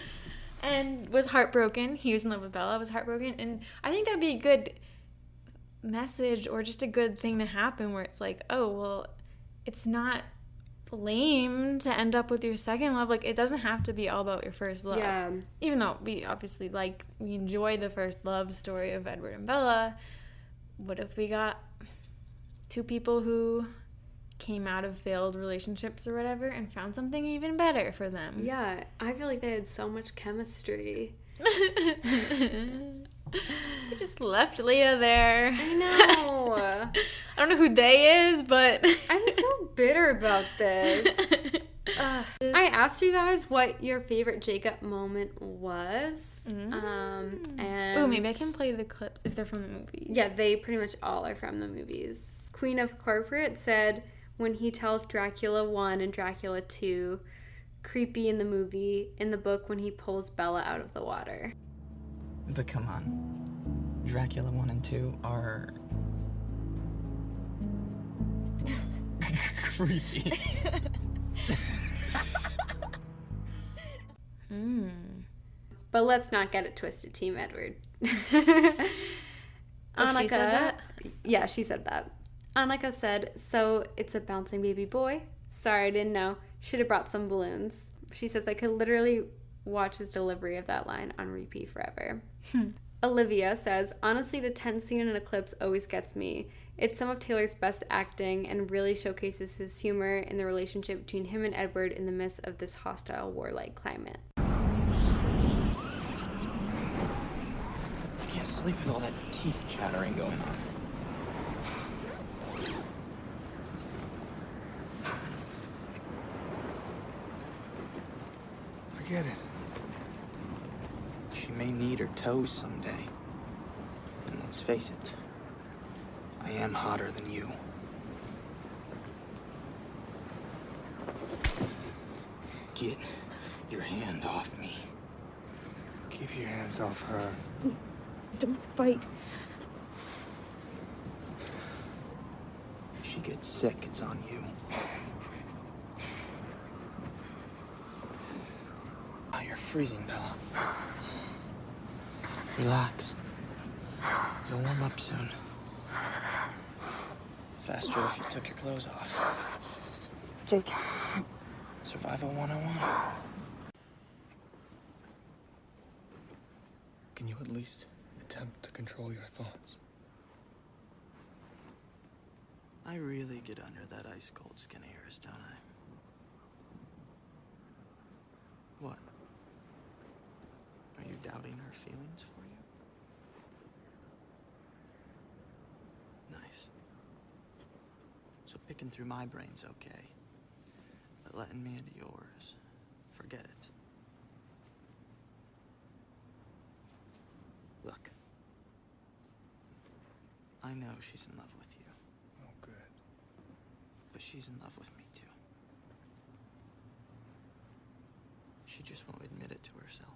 and was heartbroken. He was in love with Bella, was heartbroken. And I think that'd be a good message or just a good thing to happen where it's like, oh, well, it's not lame to end up with your second love. Like, it doesn't have to be all about your first love. Yeah. Even though we obviously, like, we enjoy the first love story of Edward and Bella, what if we got two people who came out of failed relationships or whatever and found something even better for them? Yeah, I feel like they had so much chemistry. They just left Leah there. I know. I don't know who they is, but I'm so bitter about this. I asked you guys what your favorite Jacob moment was. And oh, maybe I can play the clips if they're from the movies. Yeah, they pretty much all are from the movies. Queen of Corporate said when he tells Dracula 1 and Dracula 2, creepy in the movie, in the book when he pulls Bella out of the water. But come on, Dracula 1 and 2 are creepy. But let's not get it twisted, Team Edward. Annika said that? Yeah, she said that. Annika said, so it's a bouncing baby boy? Sorry, I didn't know. Should have brought some balloons. She says, I could literally watch his delivery of that line on repeat forever. Olivia says, honestly, the tense scene in Eclipse always gets me. It's some of Taylor's best acting and really showcases his humor in the relationship between him and Edward in the midst of this hostile, warlike climate. I can't sleep with all that teeth chattering going on. Forget it. She may need her toes someday. And let's face it, I am hotter than you. Get your hand off me. Keep your hands off her. Don't fight. If she gets sick, it's on you. Oh, you're freezing, Bella. Relax. You'll warm up soon. Faster if you took your clothes off. Jake. Survival 101. Can you at least attempt to control your thoughts? I really get under that ice-cold skin of yours, don't I? What? Are you doubting her feelings for you? Nice. So picking through my brain's okay. But letting me into yours, forget it. Look. I know she's in love with you. Oh, good. But she's in love with me, too. She just won't admit it to herself.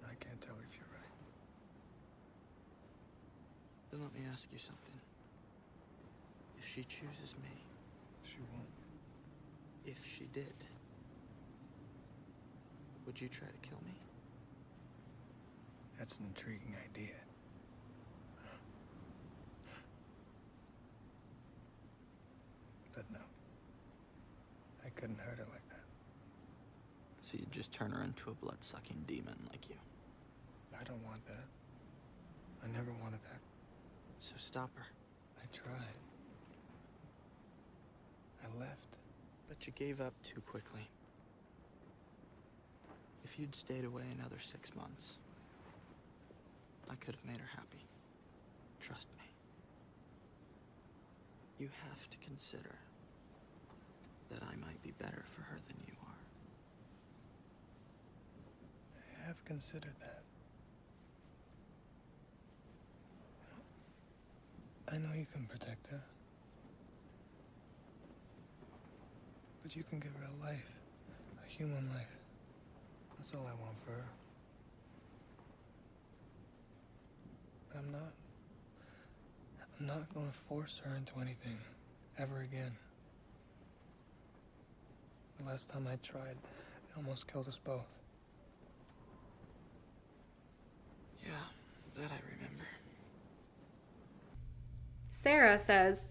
I can't tell if you're right. Then let me ask you something. If she chooses me, She won't. if she did, would you try to kill me? That's an intriguing idea. But no. I couldn't hurt her like that. So you'd just turn her into a blood-sucking demon like you. I don't want that. I never wanted that. So stop her. I tried. I left. But you gave up too quickly. If you'd stayed away another 6 months, I could have made her happy. Trust me. You have to consider that I might be better for her than you are. I have considered that. I know you can protect her. But you can give her a life, a human life. That's all I want for her. But I'm not gonna force her into anything, ever again. The last time I tried, it almost killed us both. Yeah, that I remember. Sarah says,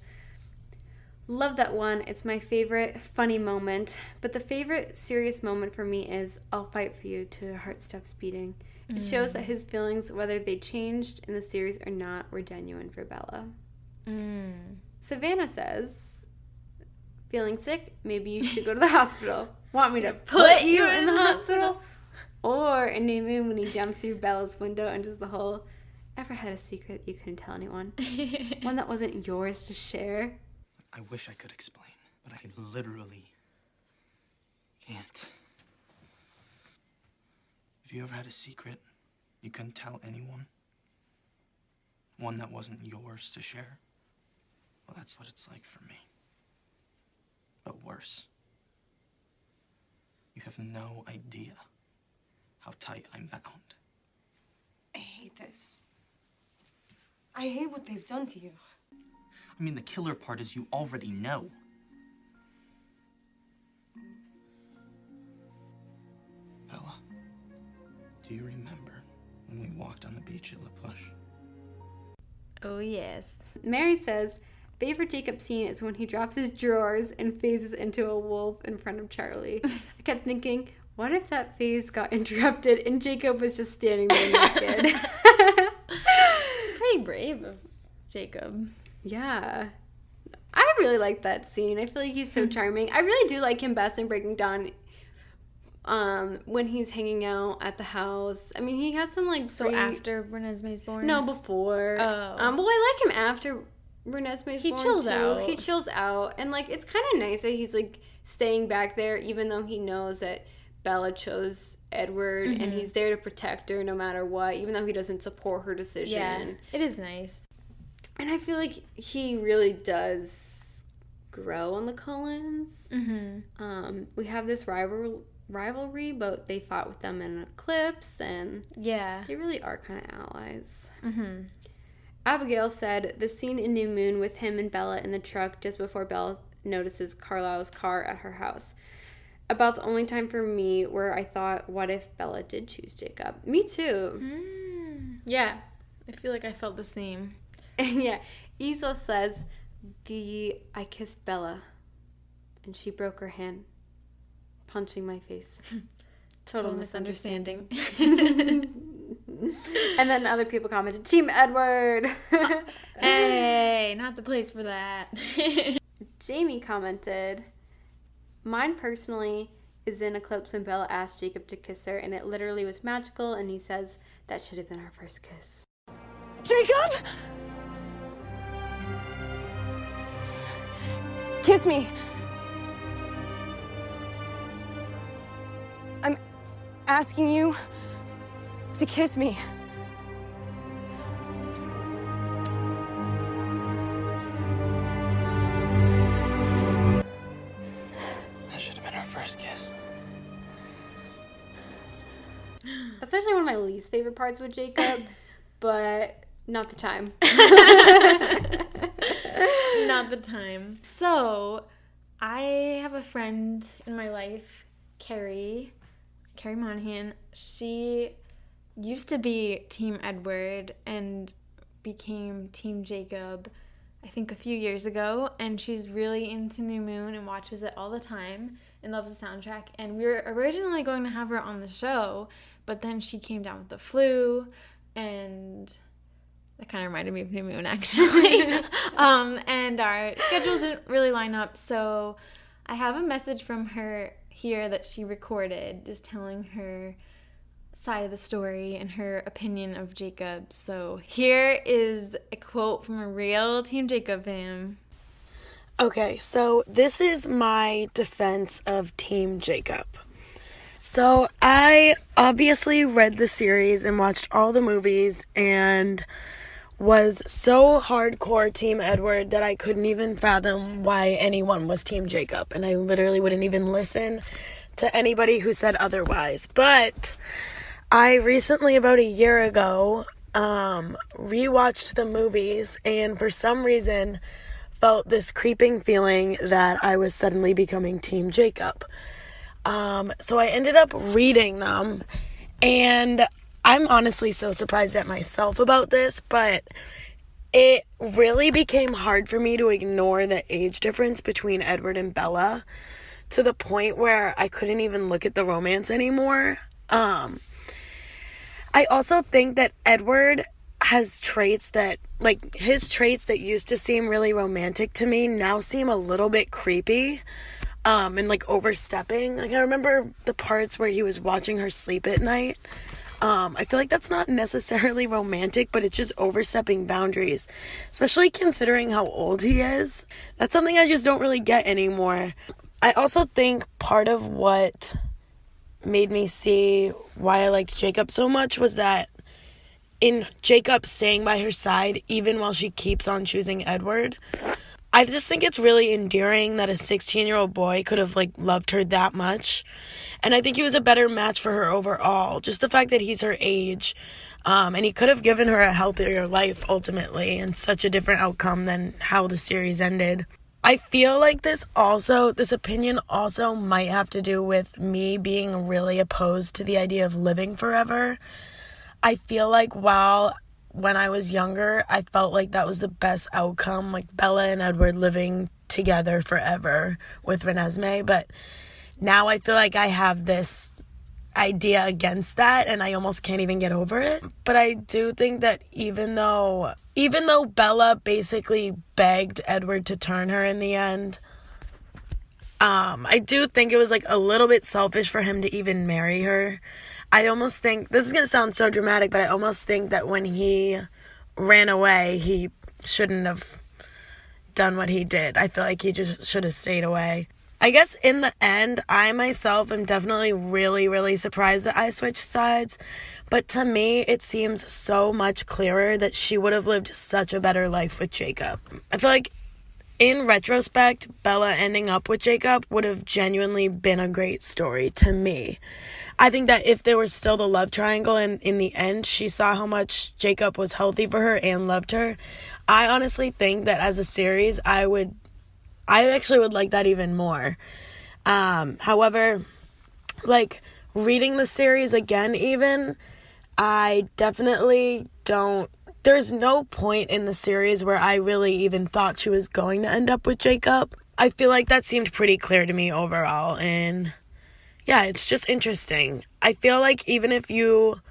love that one. It's my favorite funny moment. But the favorite serious moment for me is I'll fight for you to heart stops beating. It shows that his feelings, whether they changed in the series or not, were genuine for Bella. Savannah says, feeling sick? Maybe you should go to the hospital. Want me to put you in the hospital? Or in New Moon when he jumps through Bella's window and does the whole, ever had a secret you couldn't tell anyone? One that wasn't yours to share? I wish I could explain, but I literally can't. Have you ever had a secret you couldn't tell anyone? One that wasn't yours to share? Well, that's what it's like for me. But worse. You have no idea how tight I'm bound. I hate this. I hate what they've done to you. I mean, the killer part is you already know. Bella, do you remember when we walked on the beach at La Push? Oh, yes. Mary says, favorite Jacob scene is when he drops his drawers and phases into a wolf in front of Charlie. I kept thinking, what if that phase got interrupted and Jacob was just standing there naked? It's pretty brave of Jacob. Yeah. I really like that scene. I feel like he's so charming. I really do like him best in Breaking Dawn when he's hanging out at the house. I mean, he has some like So after Renesmee's born? No, before. Oh. Well, I like him after Renesmee's born, chills too. out. He chills out. And like it's kind of nice that he's like staying back there even though he knows that Bella chose Edward and he's there to protect her no matter what, even though he doesn't support her decision. Yeah, it is nice. And I feel like he really does grow on the Cullens. We have this rivalry, but they fought with them in Eclipse, and Yeah. they really are kind of allies. Abigail said, the scene in New Moon with him and Bella in the truck just before Bella notices Carlisle's car at her house. About the only time for me where I thought, what if Bella did choose Jacob? Me too. Yeah, I feel like I felt the same. And yeah, Isla says, I kissed Bella and she broke her hand, punching my face. Total misunderstanding. And then other people commented, Team Edward. Hey, not the place for that. Jamie commented, mine personally is in Eclipse when Bella asked Jacob to kiss her, and it literally was magical, and he says, that should have been our first kiss. Jacob! Kiss me. I'm asking you to kiss me. That should have been our first kiss. That's actually one of my least favorite parts with Jacob, but not the time. Not the time. So, I have a friend in my life, Carrie Monahan. She used to be Team Edward and became Team Jacob, I think a few years ago, and she's really into New Moon and watches it all the time and loves the soundtrack. And we were originally going to have her on the show, but then she came down with the flu, and that kind of reminded me of New Moon, actually. And our schedules didn't really line up, so I have a message from her here that she recorded, just telling her side of the story and her opinion of Jacob. So here is a quote from a real Team Jacob fan. Okay, so this is my defense of Team Jacob. So I obviously read the series and watched all the movies and was so hardcore Team Edward that I couldn't even fathom why anyone was Team Jacob. And I literally wouldn't even listen to anybody who said otherwise. But I recently, about a year ago, rewatched the movies and for some reason felt this creeping feeling that I was suddenly becoming Team Jacob. So I ended up reading them, and I'm honestly so surprised at myself about this, but it really became hard for me to ignore the age difference between Edward and Bella to the point where I couldn't even look at the romance anymore. I also think that Edward has traits that, like, his traits that used to seem really romantic to me now seem a little bit creepy. And like overstepping. Like, I remember the parts where he was watching her sleep at night. I feel like that's not necessarily romantic, but it's just overstepping boundaries, especially considering how old he is. That's something I just don't really get anymore. I also think part of what made me see why I liked Jacob so much was that in Jacob staying by her side, even while she keeps on choosing Edward, I just think it's really endearing that a 16-year-old boy could have, like, loved her that much. And I think he was a better match for her overall. Just the fact that he's her age. And he could have given her a healthier life, ultimately, and such a different outcome than how the series ended. I feel like this opinion also might have to do with me being really opposed to the idea of living forever. I feel like when I was younger, I felt like that was the best outcome, like Bella and Edward living together forever with Renesmee. But now I feel like I have this idea against that, and I almost can't even get over it. But I do think that even though Bella basically begged Edward to turn her in the end, I do think it was like a little bit selfish for him to even marry her. I almost think, this is going to sound so dramatic, but I almost think that when he ran away, he shouldn't have done what he did. I feel like he just should have stayed away. I guess in the end, I myself am definitely really, really surprised that I switched sides. But to me, it seems so much clearer that she would have lived such a better life with Jacob. I feel like in retrospect, Bella ending up with Jacob would have genuinely been a great story to me. I think that if there was still the love triangle and in the end she saw how much Jacob was healthy for her and loved her, I honestly think that as a series, I actually would like that even more. However, like, reading the series again even, I definitely don't, there's no point in the series where I really even thought she was going to end up with Jacob. I feel like that seemed pretty clear to me overall, and yeah, it's just interesting. I feel like even if you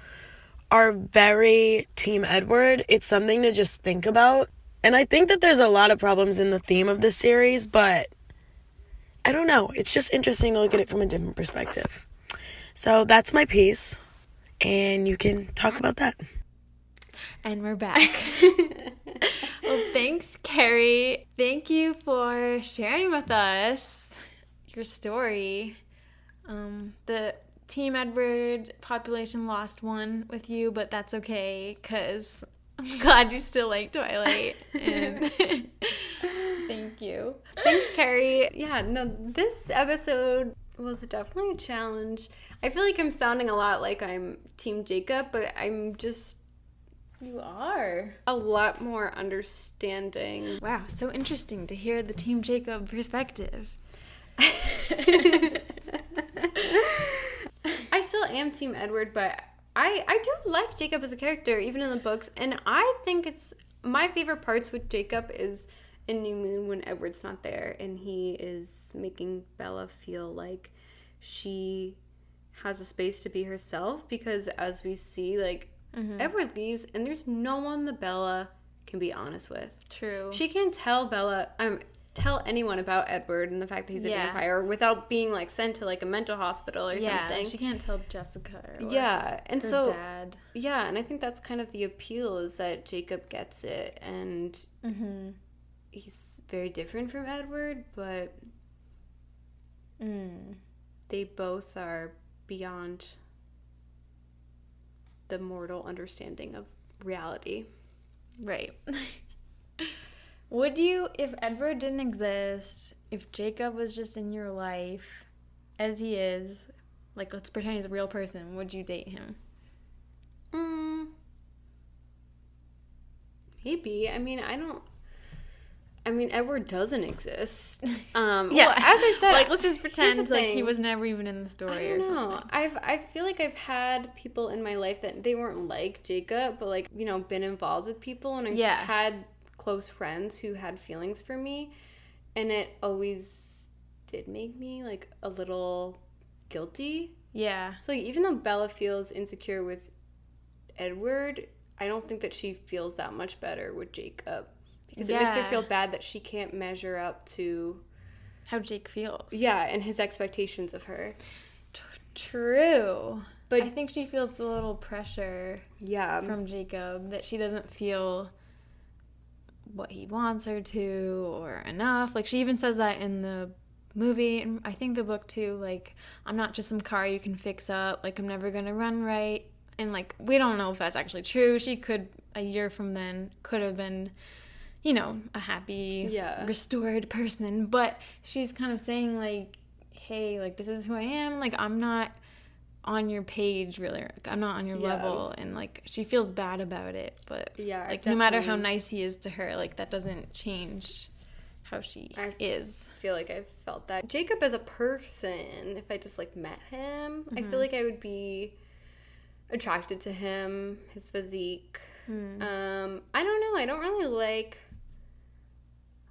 are very Team Edward, it's something to just think about. And I think that there's a lot of problems in the theme of this series, but I don't know. It's just interesting to look at it from a different perspective. So that's my piece, and you can talk about that. And we're back. Well, thanks, Carrie. Thank you for sharing with us your story. The Team Edward population lost one with you, but that's okay, because I'm glad you still like Twilight. And thank you. Thanks, Carrie. Yeah, no, this episode was definitely a challenge. I feel like I'm sounding a lot like I'm Team Jacob, but I'm just... You are. A lot more understanding. Wow, so interesting to hear the Team Jacob perspective. I still am Team Edward, but I do like Jacob as a character, even in the books, and I think it's my favorite parts with Jacob is in New Moon when Edward's not there and he is making Bella feel like she has a space to be herself, because as we see, like, Edward leaves and there's no one that Bella can be honest with. True. She can tell Bella, tell anyone about Edward and the fact that he's a vampire without being like sent to like a mental hospital or something. She can't tell Jessica or and her so dad. Yeah, and I think that's kind of the appeal, is that Jacob gets it, and he's very different from Edward, but they both are beyond the mortal understanding of reality. Right. Would you, if Edward didn't exist, if Jacob was just in your life as he is, like let's pretend he's a real person, would you date him? Maybe. I mean, Edward doesn't exist. Well, as I said, like let's just pretend like he was never even in the story or something. I feel like I've had people in my life that they weren't like Jacob, but like, you know, been involved with people, and I've had close friends who had feelings for me, and it always did make me like a little guilty. Yeah. So even though Bella feels insecure with Edward, I don't think that she feels that much better with Jacob, because it makes her feel bad that she can't measure up to how Jake feels. Yeah, and his expectations of her. True. But I think she feels a little pressure from Jacob, that she doesn't feel what he wants her to or enough. Like, she even says that in the movie, and I think the book too, like, I'm not just some car you can fix up, like, I'm never gonna run right. And like, we don't know if that's actually true. She could, a year from then, could have been, you know, a happy, restored person, but she's kind of saying like, hey, like, this is who I am, like, I'm not on your page, really, like, I'm not on your level, and like, she feels bad about it, but like, no matter how nice he is to her, like, that doesn't change how she is. I feel like I've felt that. Jacob as a person, if I just like met him, I feel like I would be attracted to him, his physique. I don't know, I don't really like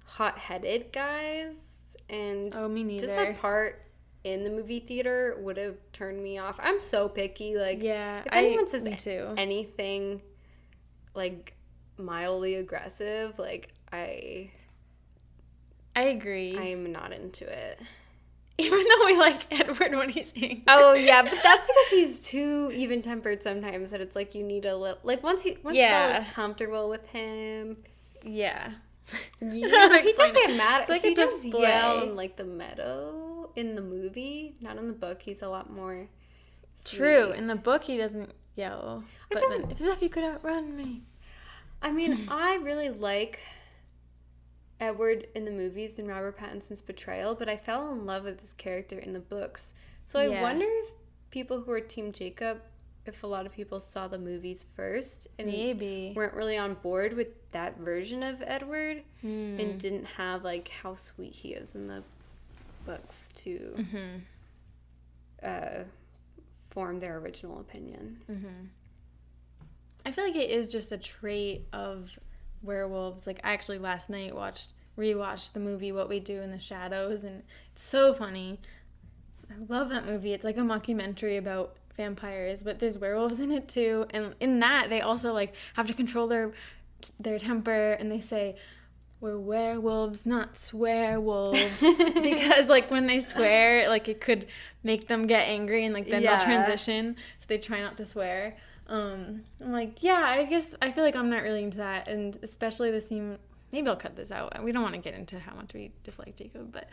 hot-headed guys, and me neither. Just that part in the movie theater would have turned me off. I'm so picky, like, if anyone says anything like mildly aggressive, like, I agree. I'm not into it. Even though we like Edward when he's angry. Oh yeah, but that's because he's too even-tempered sometimes, that it's like you need a little, like, once Bella's comfortable with him. Yeah. He does get mad. Like, he does yell in like the meadow in the movie, not in the book. He's a lot more sweet. True. In the book, he doesn't yell. But then, as if you could outrun me. I mean, I really like Edward in the movies than Robert Pattinson's portrayal, but I fell in love with this character in the books. So I wonder if people who are Team Jacob, if a lot of people saw the movies first and weren't really on board with that version of Edward and didn't have like how sweet he is in the books to form their original opinion. I feel like it is just a trait of werewolves. Like, I actually last night rewatched the movie What We Do in the Shadows, and it's so funny. I love that movie. It's like a mockumentary about vampires, but there's werewolves in it too, and in that they also like have to control their temper, and they say we're werewolves, not swearwolves, because like when they swear, like, it could make them get angry, and like then they'll transition, so they try not to swear. I'm like, I guess I feel like I'm not really into that, and especially the scene, maybe I'll cut this out, we don't want to get into how much we dislike Jacob, but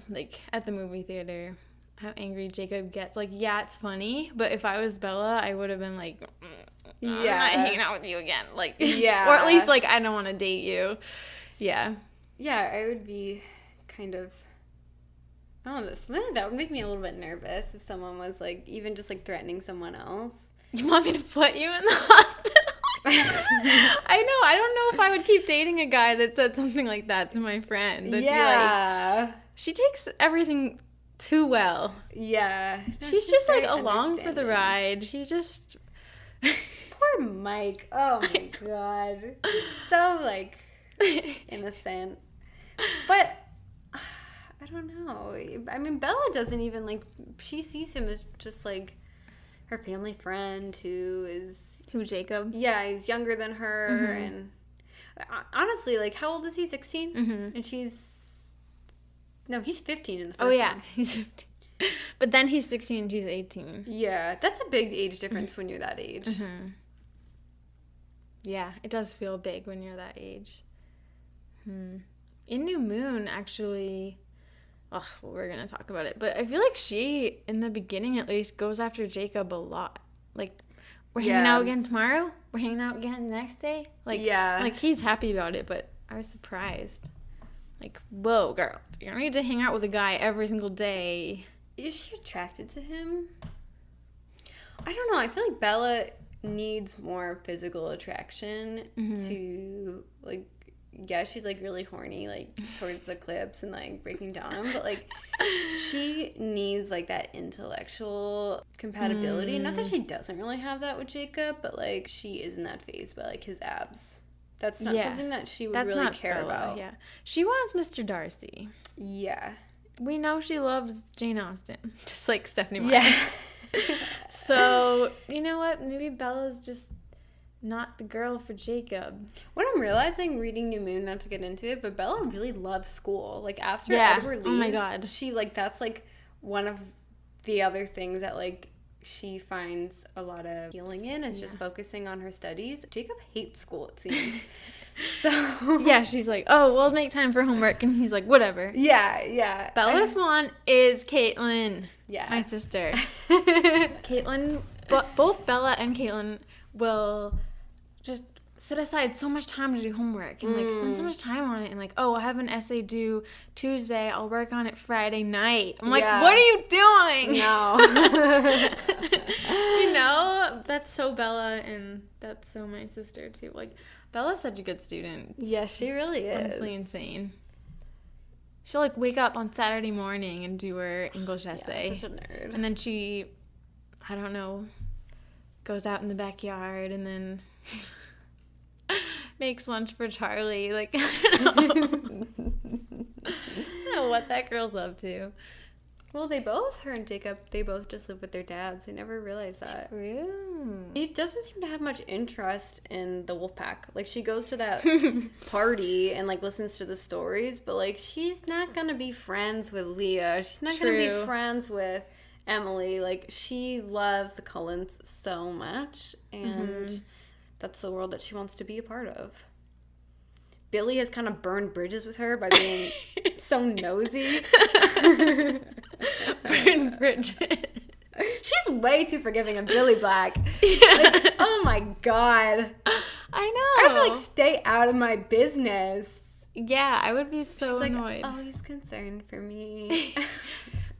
like at the movie theater, how angry Jacob gets, like, it's funny, but if I was Bella, I would have been like, I'm not hanging out with you again, like, or at least like, I don't want to date you. I would be kind of, I don't know, something like that would make me a little bit nervous if someone was like even just like threatening someone else. You want me to put you in the hospital? I know. I don't know if I would keep dating a guy that said something like that to my friend. I'd be like, she takes everything too well. Yeah. She's just like along for the ride. She just... Poor Mike. Oh my God. So like innocent. But I don't know. I mean, Bella doesn't even like, she sees him as just like her family friend who is... Who, Jacob? Yeah, he's younger than her, and honestly, like, how old is he, 16? And she's No, he's 15 in the first Oh, yeah. one. He's 15. But then he's 16 and she's 18. Yeah, that's a big age difference when you're that age. Mm-hmm. Yeah, it does feel big when you're that age. In New Moon, actually, we're going to talk about it, but I feel like she, in the beginning at least, goes after Jacob a lot. Like, we're hanging out again tomorrow? We're hanging out again the next day? Like, like he's happy about it, but I was surprised. Like, whoa, girl, you don't need to hang out with a guy every single day. Is she attracted to him? I don't know. I feel like Bella needs more physical attraction to, like, yeah, she's, like, really horny, like, towards Eclipse and, like, breaking down. But, like, she needs, like, that intellectual compatibility. Not that she doesn't really have that with Jacob, but, like, she is in that phase by, like, his abs. That's not something that she would really care about. Yeah. She wants Mr. Darcy. Yeah. We know she loves Jane Austen, just like Stephanie Meyer. Yeah. So, you know what? Maybe Bella's just not the girl for Jacob. What I'm realizing reading New Moon, not to get into it, but Bella really loves school. Like, after Edward leaves, oh my God, she, like, that's, like, one of the other things that, like, she finds a lot of healing in is just focusing on her studies. Jacob hates school, it seems. So yeah, she's like, oh, we'll make time for homework, and he's like, whatever. Yeah. Bella's one is Caitlin. Yeah. My sister. Caitlin, both Bella and Caitlin will just set aside so much time to do homework and like spend so much time on it, and like, oh, I have an essay due Tuesday, I'll work on it Friday night. I'm like, what are you doing? No. You know, that's so Bella, and that's so my sister too. Like, Bella's such a good student. Yeah, she really is. Honestly insane. She'll like wake up on Saturday morning and do her English essay. Such a nerd. And then she, I don't know, goes out in the backyard and then makes lunch for Charlie. Like, I don't know what that girl's up to. Well, her and Jacob, they both just live with their dads. I never realized that. True. She doesn't seem to have much interest in the Wolfpack. Like, she goes to that party and, like, listens to the stories, but, like, she's not gonna be friends with Leah. She's not gonna be friends with Emily. Like, she loves the Cullens so much, and that's the world that she wants to be a part of. Billy has kind of burned bridges with her by being so nosy. Burned bridges. She's way too forgiving of Billy Black. Yeah. Like, oh my God. I know. I'd be like, stay out of my business. Yeah, I would be so annoyed. Like, oh, he's concerned for me.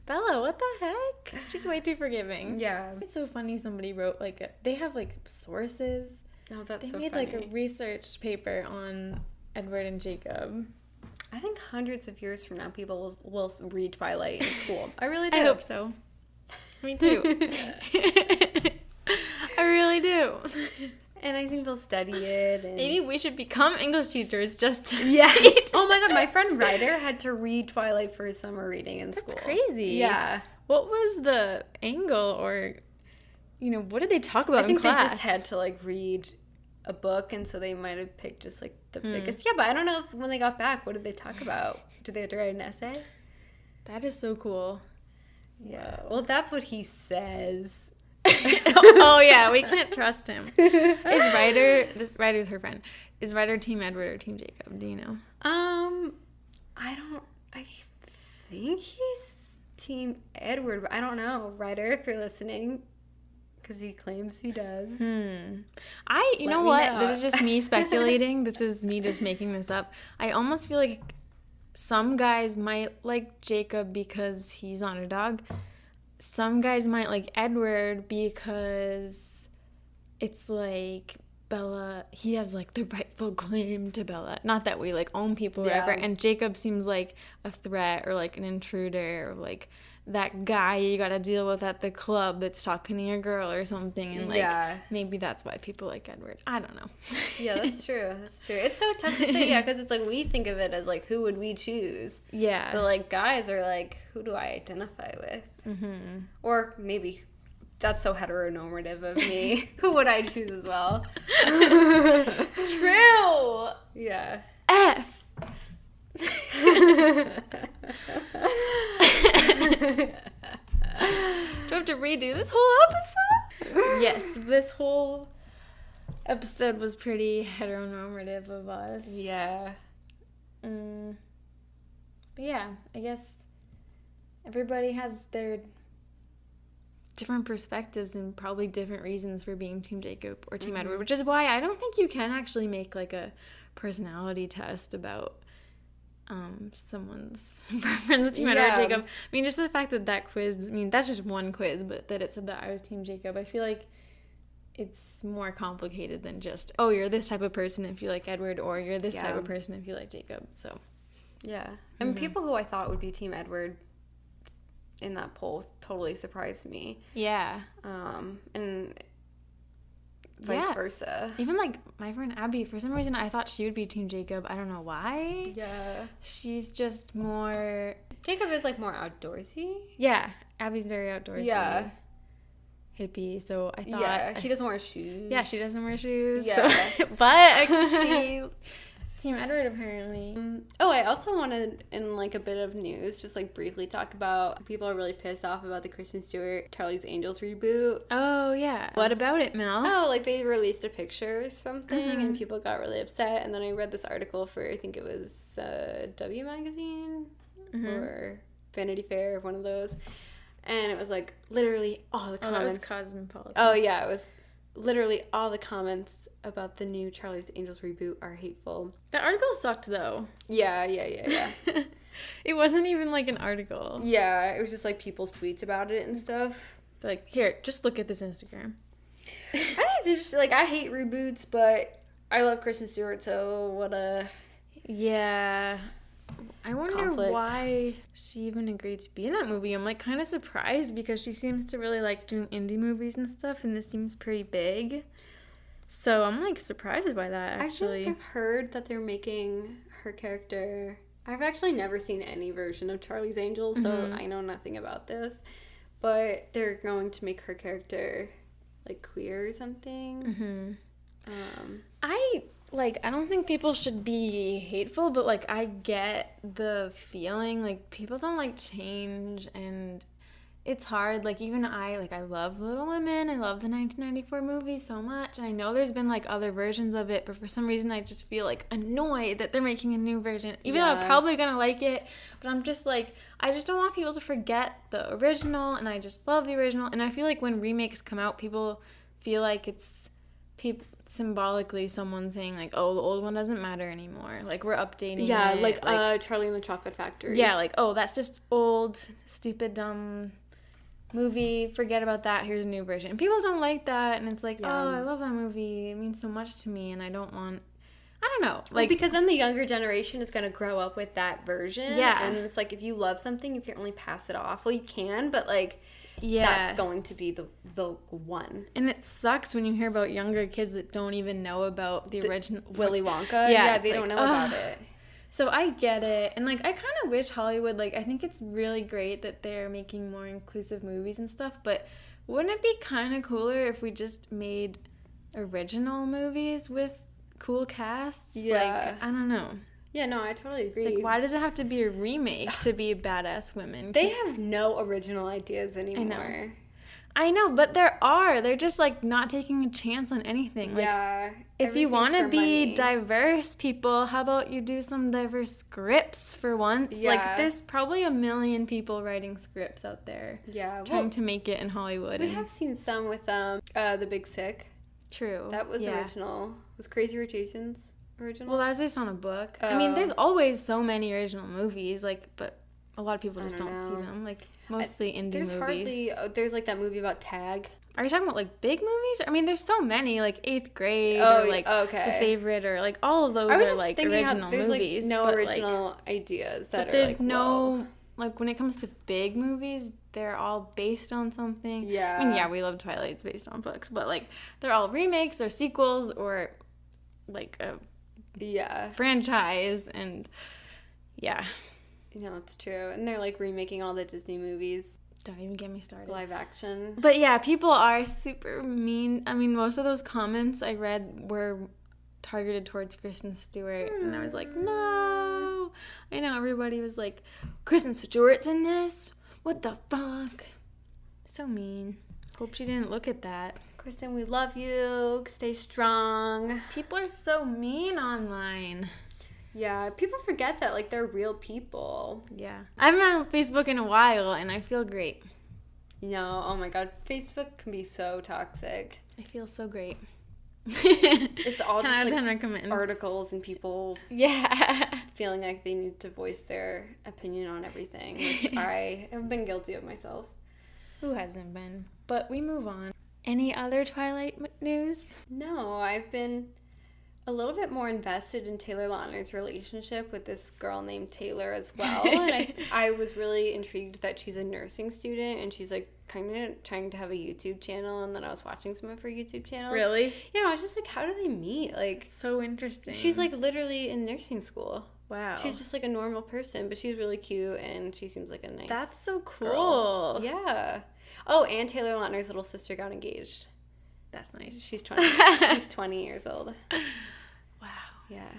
Bella, what the heck? She's way too forgiving. Yeah. It's so funny somebody wrote, like, they have, like, sources. Oh, that's so funny. They made, like, a research paper on Edward and Jacob. I think hundreds of years from now, people will read Twilight in school. I really do. I hope so. Me too. I really do. And I think they'll study it. And maybe we should become English teachers just to teach. Oh my God, my friend Ryder had to read Twilight for his summer reading in school. That's crazy. Yeah. What was the angle, or, you know, what did they talk about in class? I think they just had to, like, read a book, and so they might have picked just, like, the biggest. Yeah, but I don't know if when they got back, what did they talk about? Did they have to write an essay? That is so cool. Yeah. Well, that's what he says. Oh yeah, we can't trust him. Is Ryder's her friend. Is Ryder Team Edward or Team Jacob? Do you know? I think he's Team Edward, but I don't know. Ryder, if you're listening, because he claims he does. You know what? This is just me speculating. This is me just making this up. I almost feel like some guys might like Jacob because he's underdog. Some guys might like Edward because it's like Bella, he has like the rightful claim to Bella. Not that we like own people or whatever. And Jacob seems like a threat or like an intruder or like that guy you gotta deal with at the club that's talking to your girl or something. And like maybe that's why people like Edward. I don't know. Yeah, that's true. That's true. It's so tough to say, because it's like we think of it as like who would we choose? Yeah. But like guys are like, who do I identify with? Mm-hmm. Or maybe that's so heteronormative of me. Who would I choose as well? True. Yeah. F. we do this whole episode? Yes, this whole episode was pretty heteronormative of us. Yeah. But yeah, I guess everybody has their different perspectives and probably different reasons for being Team Jacob or Team Edward, which is why I don't think you can actually make like a personality test about someone's preference, Team Edward or Jacob. I mean, just the fact that quiz, I mean, that's just one quiz, but that it said that I was Team Jacob, I feel like it's more complicated than just, oh, you're this type of person if you like Edward, or you're this type of person if you like Jacob. So yeah. And people who I thought would be Team Edward in that poll totally surprised me. Yeah. And vice versa. Even like my friend Abby, for some reason I thought she would be Team Jacob. I don't know why. Yeah. She's just more... Jacob is like more outdoorsy. Yeah. Abby's very outdoorsy. Yeah. Hippie, so I thought... Yeah, he doesn't wear shoes. Yeah, she doesn't wear shoes. Yeah. So, but she... Team Edward, apparently. I also wanted, in like a bit of news, just like briefly talk about people are really pissed off about the Kristen Stewart Charlie's Angels reboot. Oh, yeah. What about it, Mel? Oh, like they released a picture or something and people got really upset. And then I read this article for, I think it was W Magazine or Vanity Fair, one of those. And it was like literally all the comments. That was Cosmopolitan. Oh, yeah, it was literally all the comments about the new Charlie's Angels reboot are hateful. That article sucked, though. Yeah. It wasn't even like an article. Yeah, it was just like people's tweets about it and stuff. Like, here, just look at this Instagram. I think it's interesting. Like, I hate reboots, but I love Kristen Stewart, so what a... Yeah. I wonder conflict. why she even agreed to be in that movie. I'm like kind of surprised because she seems to really like doing indie movies and stuff, and this seems pretty big. So I'm like surprised by that, actually. I think I've heard that they're making her character... I've actually never seen any version of Charlie's Angels, so I know nothing about this. But they're going to make her character like queer or something. I don't think people should be hateful, but like I get the feeling like people don't like change, and it's hard. Like even I love Little Women. I love the 1994 movie so much, and I know there's been like other versions of it, but for some reason I just feel like annoyed that they're making a new version, even though I'm probably gonna like it. But I'm just like, I just don't want people to forget the original, and I just love the original. And I feel like when remakes come out, people feel like it's symbolically someone saying like, oh, the old one doesn't matter anymore, like we're updating it. Like Charlie and the Chocolate Factory. Yeah, like, oh, that's just old, stupid, dumb movie, forget about that, here's a new version. And people don't like that, and it's like, oh, I love that movie, it means so much to me, and I don't know, like, because then the younger generation is going to grow up with that version. Yeah. And it's like, if you love something, you can't really pass it off. Well, you can, but like, that's going to be the one. And it sucks when you hear about younger kids that don't even know about the original Willy Wonka. Yeah, they don't know about it. So I get it. And like I kind of wish Hollywood, like, I think it's really great that they're making more inclusive movies and stuff, but wouldn't it be kind of cooler if we just made original movies with cool casts? Yeah. Like, I don't know. Yeah, no, I totally agree. Like, why does it have to be a remake to be badass women? They have no original ideas anymore. I know, but there are. They're just, like, not taking a chance on anything. Like, yeah. If you want to be diverse, people, how about you do some diverse scripts for once? Yeah. Like, there's probably 1 million people writing scripts out there. Yeah. Trying to make it in Hollywood. We have seen some with The Big Sick. True. That was original. Was Crazy Rich Asians original? Well, that was based on a book. I mean, there's always so many original movies, like, but a lot of people just don't see them. Like, mostly indie movies. There's like that movie about Tag. Are you talking about like big movies? I mean, there's so many, like 8th Grade or like The Favorite, or like all of those are like original movies. Like, no original ideas that but are there's like, no whoa. Like when it comes to big movies, they're all based on something. Yeah. I mean, yeah, we love Twilight. It's based on books, but like they're all remakes or sequels or like a franchise, and yeah. You know, it's true. And they're like remaking all the Disney movies. Don't even get me started. Live action. But yeah, people are super mean. I mean, most of those comments I read were targeted towards Kristen Stewart, and I was like, no. I know everybody was like, Kristen Stewart's in this? What the fuck? So mean. Hope she didn't look at that. Kristen, we love you. Stay strong. People are so mean online. Yeah, people forget that, like, they're real people. Yeah. I haven't been on Facebook in a while, and I feel great. No, oh my god, Facebook can be so toxic. I feel so great. It's all 10 just out of like 10 recommend. articles and people feeling like they need to voice their opinion on everything, which I have been guilty of myself. Who hasn't been? But we move on. Any other Twilight news? No, I've been a little bit more invested in Taylor Lautner's relationship with this girl named Taylor as well. And I was really intrigued that she's a nursing student and she's like kind of trying to have a YouTube channel. And then I was watching some of her YouTube channels. Really? Yeah, I was just like, how do they meet? Like, so interesting. She's like literally in nursing school. Wow. She's just like a normal person, but she's really cute and she seems like a nice That's so cool. girl. Yeah. Oh, and Taylor Lautner's little sister got engaged. That's nice. She's 20. She's 20 years old. Wow. Yeah.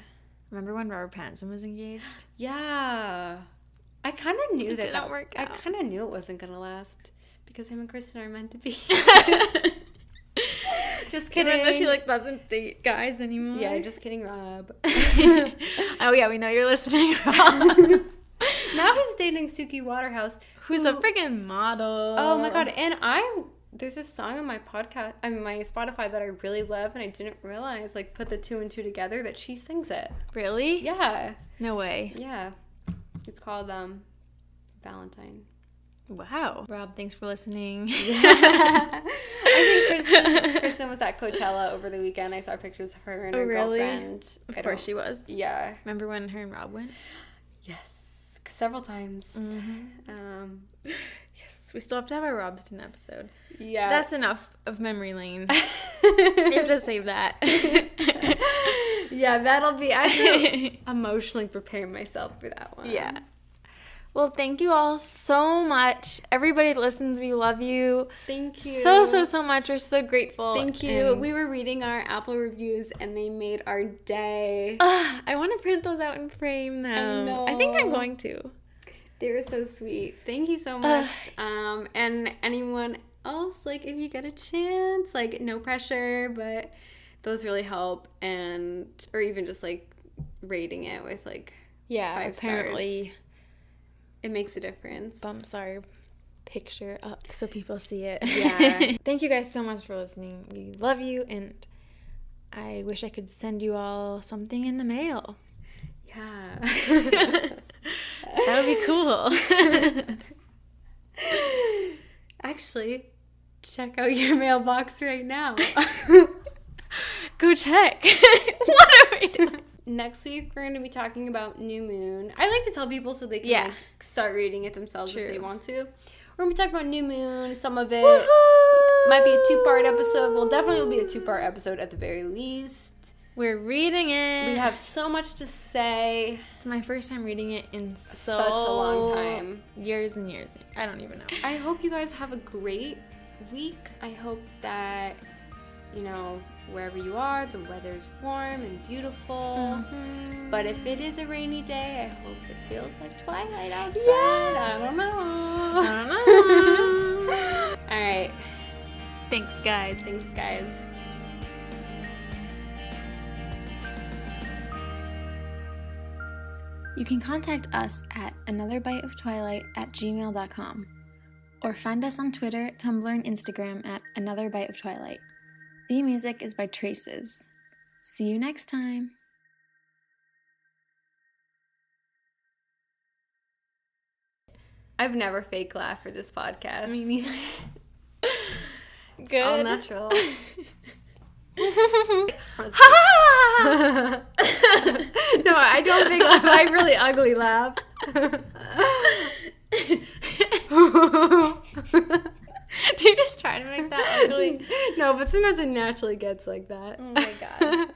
Remember when Robert Pattinson was engaged? Yeah. I kind of knew It that didn't work out. I kind of knew it wasn't going to last because him and Kristen are meant to be. Just kidding. Even though she like doesn't date guys anymore. Yeah, just kidding, Rob. Oh yeah, we know you're listening, Rob. Now he's dating Suki Waterhouse, who's a freaking model. Oh my god! And there's this song on my podcast, my Spotify that I really love, and I didn't realize, like, put the two and two together that she sings it. Really? Yeah. No way. Yeah. It's called Valentine. Wow. Rob, thanks for listening. I think Kristen was at Coachella over the weekend. I saw pictures of her and her girlfriend. Of course she was. Yeah. Remember when her and Rob went? Yes. Several times. Mm-hmm. Yes. We still have to have our Robston episode. Yeah. That's enough of memory lane. We have to save that. Yeah, that'll be... I feel emotionally preparing myself for that one. Yeah. Well, thank you all so much. Everybody that listens, we love you. Thank you. So much. We're so grateful. Thank you. We were reading our Apple reviews, and they made our day. I want to print those out and frame them. I know. I think I'm going to. They were so sweet. Thank you so much. And anyone else, like, if you get a chance, like, no pressure, but those really help. Or even just, like, rating it with, like, 5 apparently. stars. It makes a difference. Bumps our picture up so people see it. Yeah. Thank you guys so much for listening. We love you, and I wish I could send you all something in the mail. Yeah. That would be cool. Actually, check out your mailbox right now. Go check. What are we doing? Next week, we're going to be talking about New Moon. I like to tell people so they can like, start reading it themselves if they want to. We're going to be talking about New Moon, some of it. Woohoo! Might be a 2-part episode. Well, definitely will be a 2-part episode at the very least. We're reading it. We have so much to say. It's my first time reading it in such a long time. Years and years. I don't even know. I hope you guys have a great week. I hope that, you know, wherever you are, the weather's warm and beautiful. Mm-hmm. But if it is a rainy day, I hope it feels like twilight outside. Yeah. I don't know. All right. Thanks, guys. Thanks, guys. You can contact us at anotherbiteoftwilight@gmail.com or find us on Twitter, Tumblr, and Instagram at anotherbiteoftwilight. Theme music is by Traces. See you next time. I've never fake laughed for this podcast. Me neither. It's all natural. No, I don't fake laugh. I really ugly laugh. Do you just try to make that ugly? No, but sometimes it naturally gets like that. Oh my god.